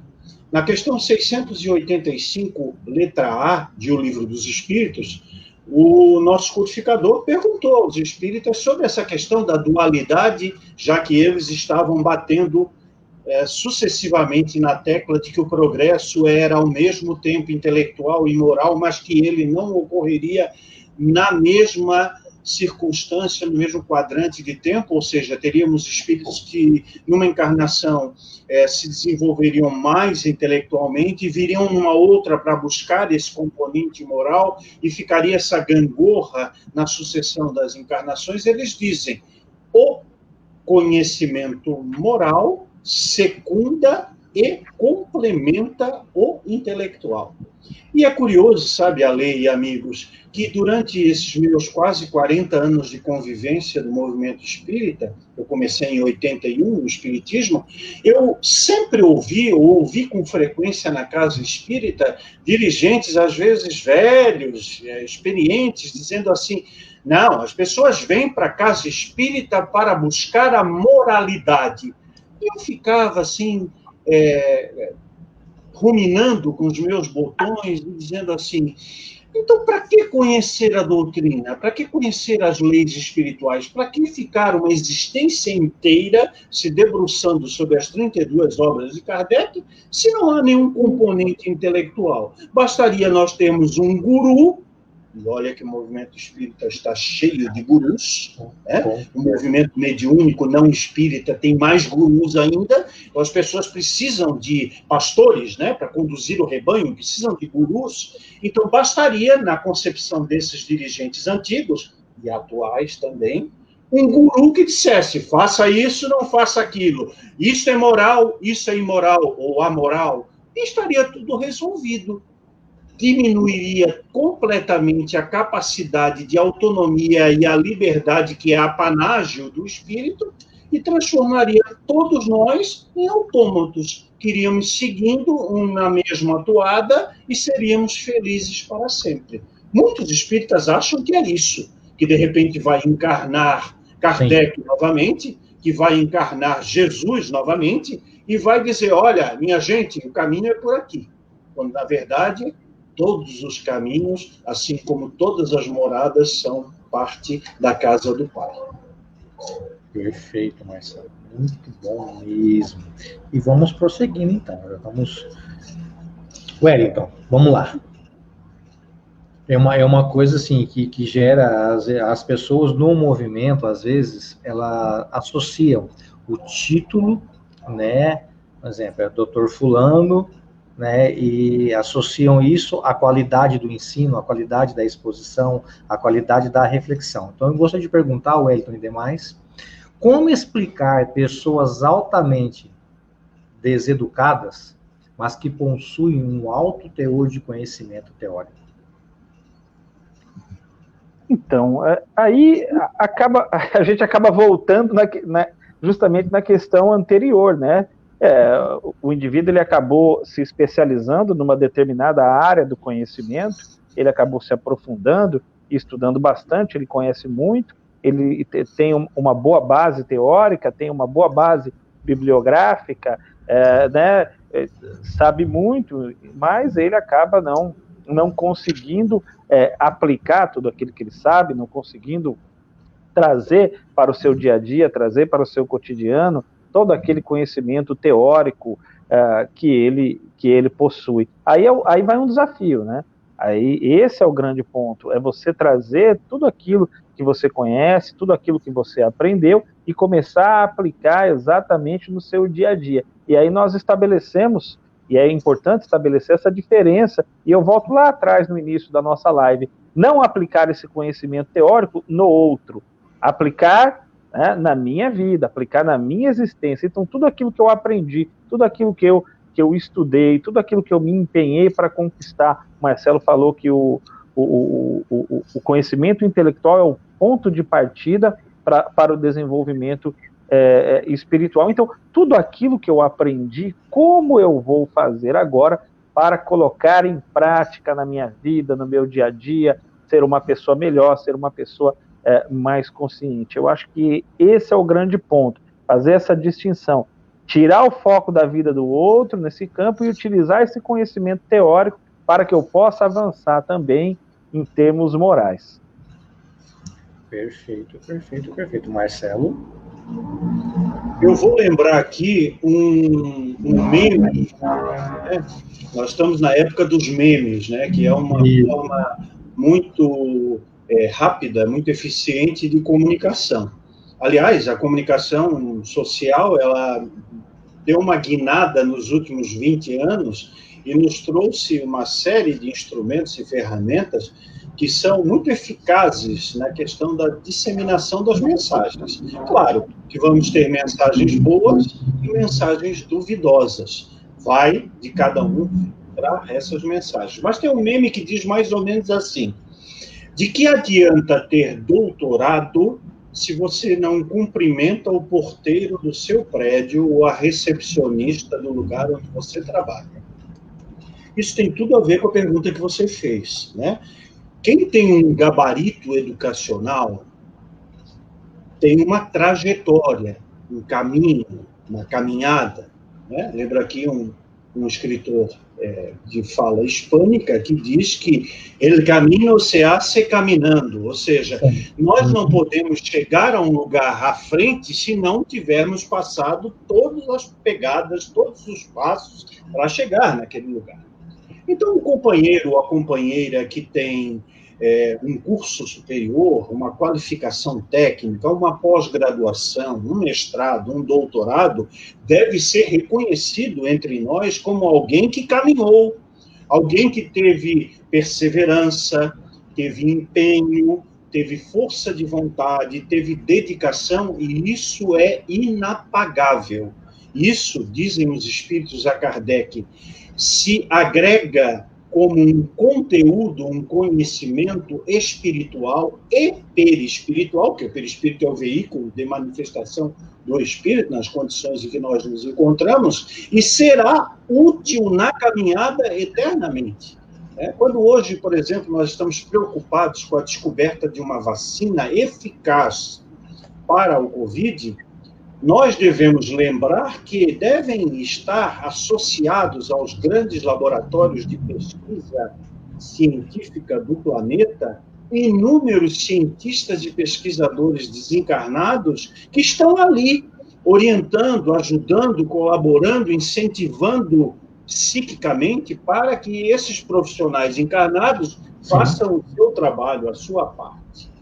Na questão 685, letra A, de O Livro dos Espíritos, o nosso codificador perguntou aos espíritas sobre essa questão da dualidade, já que eles estavam batendo sucessivamente na tecla de que o progresso era ao mesmo tempo intelectual e moral, mas que ele não ocorreria na mesma circunstância, no mesmo quadrante de tempo, ou seja, teríamos espíritos que, numa encarnação, se desenvolveriam mais intelectualmente e viriam numa outra para buscar esse componente moral e ficaria essa gangorra na sucessão das encarnações. Eles dizem, o conhecimento moral secunda e complementa o intelectual. E é curioso, sabe, Ale e amigos, que durante esses meus quase 40 anos de convivência do movimento espírita, eu comecei em 81 no espiritismo, eu sempre ouvi com frequência na casa espírita, dirigentes, às vezes velhos, experientes, dizendo assim: não, as pessoas vêm para a casa espírita para buscar a moralidade. E eu ficava assim, ruminando com os meus botões e dizendo assim: então, para que conhecer a doutrina? Para que conhecer as leis espirituais? Para que ficar uma existência inteira se debruçando sobre as 32 obras de Kardec, se não há nenhum componente intelectual? Bastaria nós termos um guru, e olha que o movimento espírita está cheio de gurus, né? O movimento mediúnico não espírita tem mais gurus ainda, então as pessoas precisam de pastores, né, para conduzir o rebanho, precisam de gurus. Então bastaria, na concepção desses dirigentes antigos, e atuais também, um guru que dissesse: faça isso, não faça aquilo, isso é moral, isso é imoral, ou amoral, e estaria tudo resolvido. Diminuiria completamente a capacidade de autonomia e a liberdade que é apanágio do espírito e transformaria todos nós em autômatos, que iríamos seguindo na mesma toada e seríamos felizes para sempre. Muitos espíritas acham que é isso, que de repente vai encarnar Kardec novamente, que vai encarnar Jesus novamente e vai dizer: olha, minha gente, o caminho é por aqui. Quando, na verdade, todos os caminhos, assim como todas as moradas, são parte da casa do Pai. Perfeito, Marcelo. Muito bom mesmo. E vamos prosseguindo, então. Vamos... Wellington, vamos lá. É uma coisa assim que gera as pessoas no movimento, às vezes, elas associam o título, né? Por exemplo, é Dr. Fulano, né, e associam isso à qualidade do ensino, à qualidade da exposição, à qualidade da reflexão. Então, eu gostaria de perguntar ao Wellington e demais, como explicar pessoas altamente deseducadas, mas que possuem um alto teor de conhecimento teórico? Então, aí a gente acaba voltando justamente na questão anterior, né? O indivíduo ele acabou se especializando numa determinada área do conhecimento, ele acabou se aprofundando, estudando bastante, ele conhece muito, ele tem uma boa base teórica, tem uma boa base bibliográfica, né, sabe muito, mas ele acaba não conseguindo aplicar tudo aquilo que ele sabe, não conseguindo trazer para o seu dia a dia, trazer para o seu cotidiano todo aquele conhecimento teórico que ele possui. Aí vai um desafio, né? Aí esse é o grande ponto, é você trazer tudo aquilo que você conhece, tudo aquilo que você aprendeu e começar a aplicar exatamente no seu dia a dia. E aí nós estabelecemos, e é importante estabelecer essa diferença, e eu volto lá atrás no início da nossa live, não aplicar esse conhecimento teórico no outro, aplicar na minha vida, aplicar na minha existência. Então, tudo aquilo que eu aprendi, tudo aquilo que eu estudei, tudo aquilo que eu me empenhei para conquistar. O Marcelo falou que o conhecimento intelectual é o ponto de partida para o desenvolvimento espiritual. Então, tudo aquilo que eu aprendi, como eu vou fazer agora para colocar em prática na minha vida, no meu dia a dia, ser uma pessoa melhor, ser uma pessoa mais consciente. Eu acho que esse é o grande ponto, fazer essa distinção, tirar o foco da vida do outro nesse campo e utilizar esse conhecimento teórico para que eu possa avançar também em termos morais. Perfeito, perfeito, perfeito. Marcelo? Eu vou lembrar aqui um meme, né? Nós estamos na época dos memes, né? Que é uma forma muito rápida, muito eficiente de comunicação. Aliás, a comunicação social, ela deu uma guinada nos últimos 20 anos e nos trouxe uma série de instrumentos e ferramentas que são muito eficazes na questão da disseminação das mensagens. Claro, que vamos ter mensagens boas e mensagens duvidosas. Vai de cada um para essas mensagens. Mas tem um meme que diz mais ou menos assim: de que adianta ter doutorado se você não cumprimenta o porteiro do seu prédio ou a recepcionista do lugar onde você trabalha? Isso tem tudo a ver com a pergunta que você fez, né? Quem tem um gabarito educacional tem uma trajetória, um caminho, uma caminhada, né? Lembra aqui um escritor de fala hispânica que diz que el camino se hace caminando, ou seja, nós não podemos chegar a um lugar à frente se não tivermos passado todas as pegadas, todos os passos para chegar naquele lugar. Então, o companheiro ou a companheira que tem um curso superior, uma qualificação técnica, uma pós-graduação, um mestrado, um doutorado, deve ser reconhecido entre nós como alguém que caminhou, alguém que teve perseverança, teve empenho, teve força de vontade, teve dedicação, e isso é inapagável. Isso, dizem os espíritos a Kardec, se agrega como um conteúdo, um conhecimento espiritual e perispiritual, porque o perispírito é o veículo de manifestação do espírito nas condições em que nós nos encontramos, e será útil na caminhada eternamente. Quando hoje, por exemplo, nós estamos preocupados com a descoberta de uma vacina eficaz para o Covid, nós devemos lembrar que devem estar associados aos grandes laboratórios de pesquisa científica do planeta inúmeros cientistas e pesquisadores desencarnados que estão ali orientando, ajudando, colaborando, incentivando psiquicamente para que esses profissionais encarnados façam o seu trabalho, a sua parte.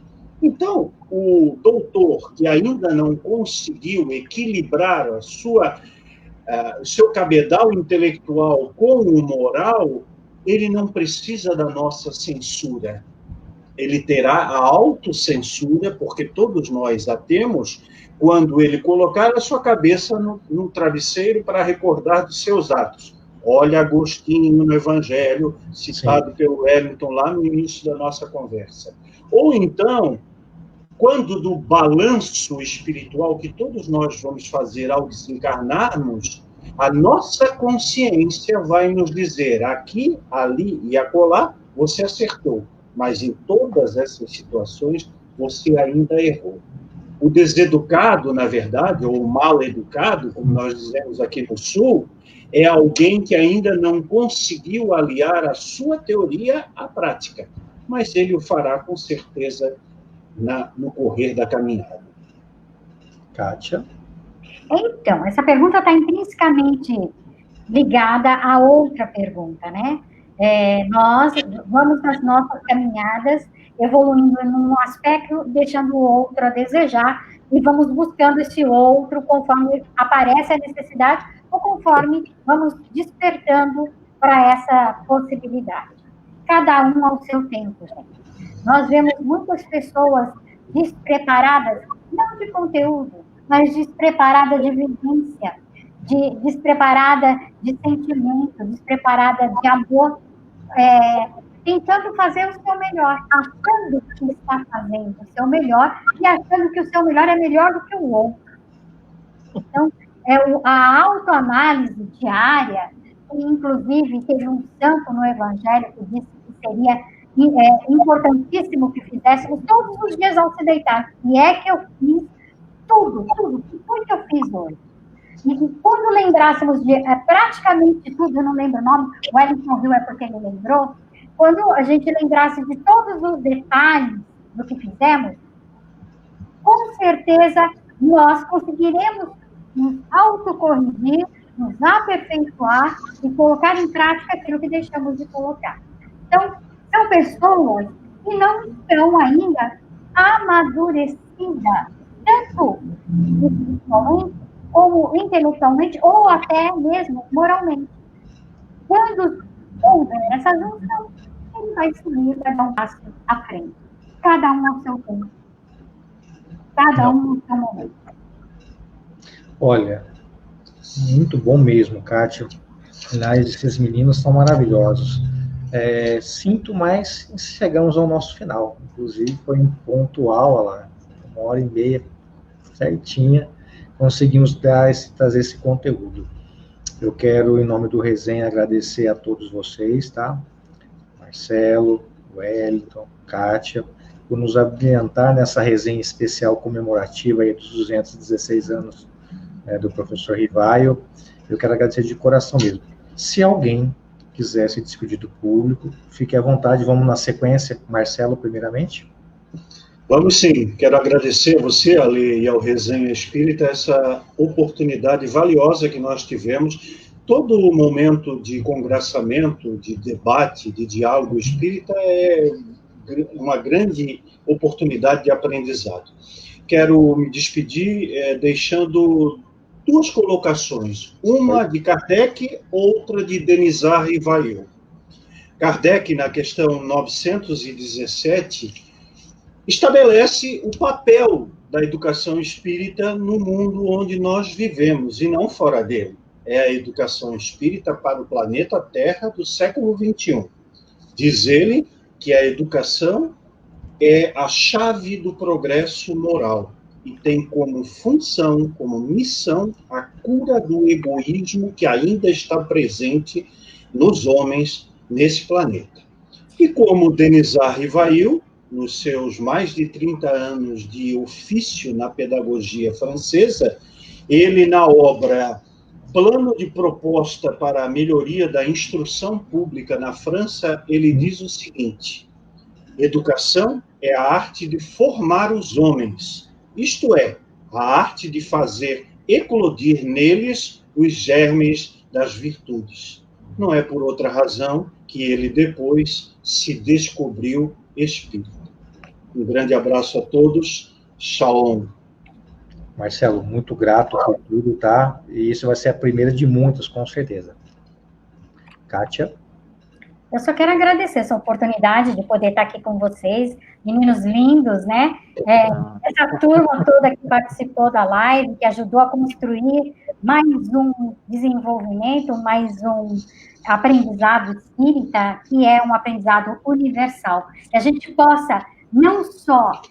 Então, o doutor que ainda não conseguiu equilibrar o seu cabedal intelectual com o moral, ele não precisa da nossa censura. Ele terá a autocensura, porque todos nós a temos, quando ele colocar a sua cabeça no travesseiro para recordar dos seus atos. Olha Agostinho no Evangelho, citado pelo Wellington lá no início da nossa conversa. Ou então, quando do balanço espiritual que todos nós vamos fazer ao desencarnarmos, a nossa consciência vai nos dizer, aqui, ali e acolá, você acertou, mas em todas essas situações você ainda errou. O deseducado, na verdade, ou o mal educado, como nós dizemos aqui no Sul, é alguém que ainda não conseguiu aliar a sua teoria à prática, mas ele o fará com certeza no correr da caminhada. Kátia? Então, essa pergunta está intrinsecamente ligada a outra pergunta, né? Nós vamos nas nossas caminhadas evoluindo num aspecto, deixando o outro a desejar, e vamos buscando esse outro conforme aparece a necessidade ou conforme vamos despertando para essa possibilidade. Cada um ao seu tempo, gente. Nós vemos muitas pessoas despreparadas, não de conteúdo, mas despreparada de vivência, despreparada de sentimento, despreparada de amor, tentando fazer o seu melhor, achando que está fazendo o seu melhor e achando que o seu melhor é melhor do que o outro. Então, a autoanálise diária, inclusive teve um santo no Evangelho que disse que seria importantíssimo que fizéssemos todos os dias ao se deitar. E é que eu fiz tudo, que foi que eu fiz hoje. E quando lembrássemos de praticamente tudo, eu não lembro o nome, o Wellington Hill é porque ele lembrou, quando a gente lembrasse de todos os detalhes do que fizemos, com certeza nós conseguiremos nos autocorrigir, nos aperfeiçoar e colocar em prática aquilo que deixamos de colocar. Então, são pessoas que não estão ainda amadurecidas, tanto espiritualmente, como intelectualmente, ou até mesmo moralmente. Quando houver essa junção, ele vai seguir para dar um passo à frente. Cada um ao seu tempo. Cada um no seu momento. Olha, muito bom mesmo, Kátia. Aliás, esses meninos são maravilhosos. Sinto mais que chegamos ao nosso final. Inclusive, foi um pontual, lá, 1h30, certinha, conseguimos trazer esse conteúdo. Eu quero, em nome do Resenha, agradecer a todos vocês, tá? Marcelo, Wellington, Kátia, por nos abrilhantar nessa resenha especial comemorativa aí dos 216 anos do professor Rivaio. Eu quero agradecer de coração mesmo. Se alguém quiser se despedir do público, fique à vontade, vamos na sequência. Marcelo, primeiramente. Vamos sim, quero agradecer a você, Ale, e ao Resenha Espírita, essa oportunidade valiosa que nós tivemos. Todo momento de congraçamento, de debate, de diálogo espírita é uma grande oportunidade de aprendizado. Quero me despedir deixando duas colocações, uma de Kardec, outra de Denisard Rivail. Kardec, na questão 917, estabelece o papel da educação espírita no mundo onde nós vivemos, e não fora dele. É a educação espírita para o planeta Terra do século XXI. Diz ele que a educação é a chave do progresso moral e tem como função, como missão, a cura do egoísmo que ainda está presente nos homens nesse planeta. E como Denisard Rivail, nos seus mais de 30 anos de ofício na pedagogia francesa, ele, na obra Plano de Proposta para a Melhoria da Instrução Pública na França, ele diz o seguinte: educação é a arte de formar os homens, isto é, a arte de fazer eclodir neles os germes das virtudes. Não é por outra razão que ele depois se descobriu espírita. Um grande abraço a todos. Shalom. Marcelo, muito grato por tudo, tá? E isso vai ser a primeira de muitas, com certeza. Kátia? Eu só quero agradecer essa oportunidade de poder estar aqui com vocês, meninos lindos, né? Essa turma toda que participou da live, que ajudou a construir mais um desenvolvimento, mais um aprendizado espírita, que é um aprendizado universal. Que a gente possa não só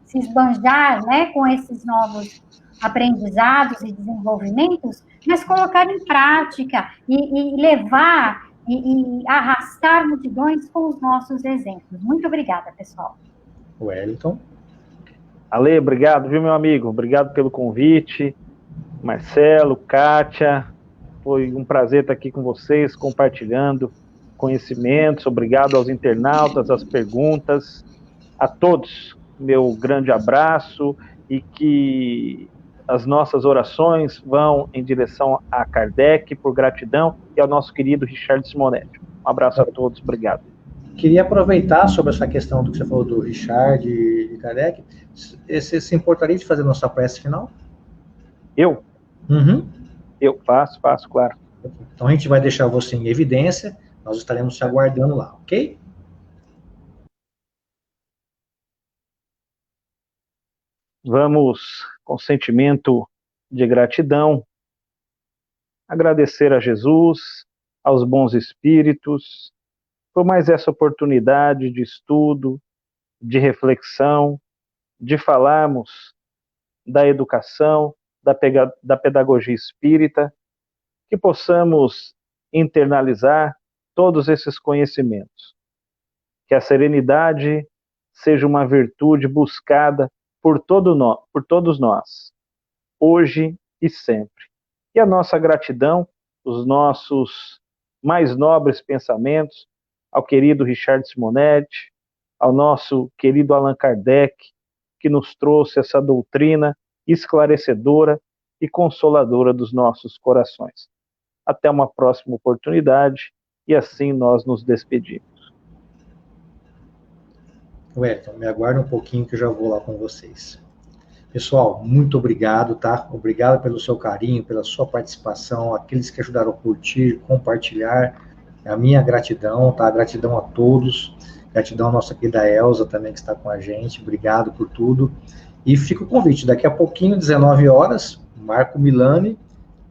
se esbanjar, né, com esses novos aprendizados e desenvolvimentos, mas colocar em prática e levar e arrastar multidões com os nossos exemplos. Muito obrigada, pessoal. Wellington. Ale, obrigado, viu, meu amigo? Obrigado pelo convite. Marcelo, Kátia, foi um prazer estar aqui com vocês, compartilhando conhecimentos. Obrigado aos internautas, às perguntas. A todos, meu grande abraço, e que as nossas orações vão em direção a Kardec, por gratidão, e ao nosso querido Richard Simonetti. Um abraço a todos, obrigado. Queria aproveitar sobre essa questão do que você falou do Richard e Kardec. Você se importaria de fazer nossa prece final? Eu? Uhum. Eu faço, claro. Então a gente vai deixar você em evidência, nós estaremos te aguardando lá, ok? Vamos, com sentimento de gratidão, agradecer a Jesus, aos bons espíritos, por mais essa oportunidade de estudo, de reflexão, de falarmos da educação, da pedagogia espírita, que possamos internalizar todos esses conhecimentos. Que a serenidade seja uma virtude buscada por todos nós, hoje e sempre. E a nossa gratidão, os nossos mais nobres pensamentos, ao querido Richard Simonetti, ao nosso querido Allan Kardec, que nos trouxe essa doutrina esclarecedora e consoladora dos nossos corações. Até uma próxima oportunidade, e assim nós nos despedimos. Wellington, me aguarda um pouquinho que eu já vou lá com vocês. Pessoal, muito obrigado, tá? Obrigado pelo seu carinho, pela sua participação, aqueles que ajudaram a curtir, compartilhar, a minha gratidão, tá? Gratidão a todos, gratidão à nossa querida Elza também que está com a gente, obrigado por tudo. E fica o convite, daqui a pouquinho, 19 horas, Marco Milani,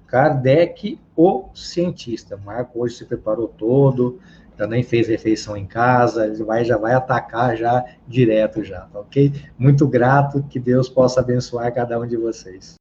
Kardec, o cientista. Marco hoje se preparou todo, já nem fez refeição em casa, ele já vai atacar já direto já, tá ok? Muito grato, que Deus possa abençoar cada um de vocês.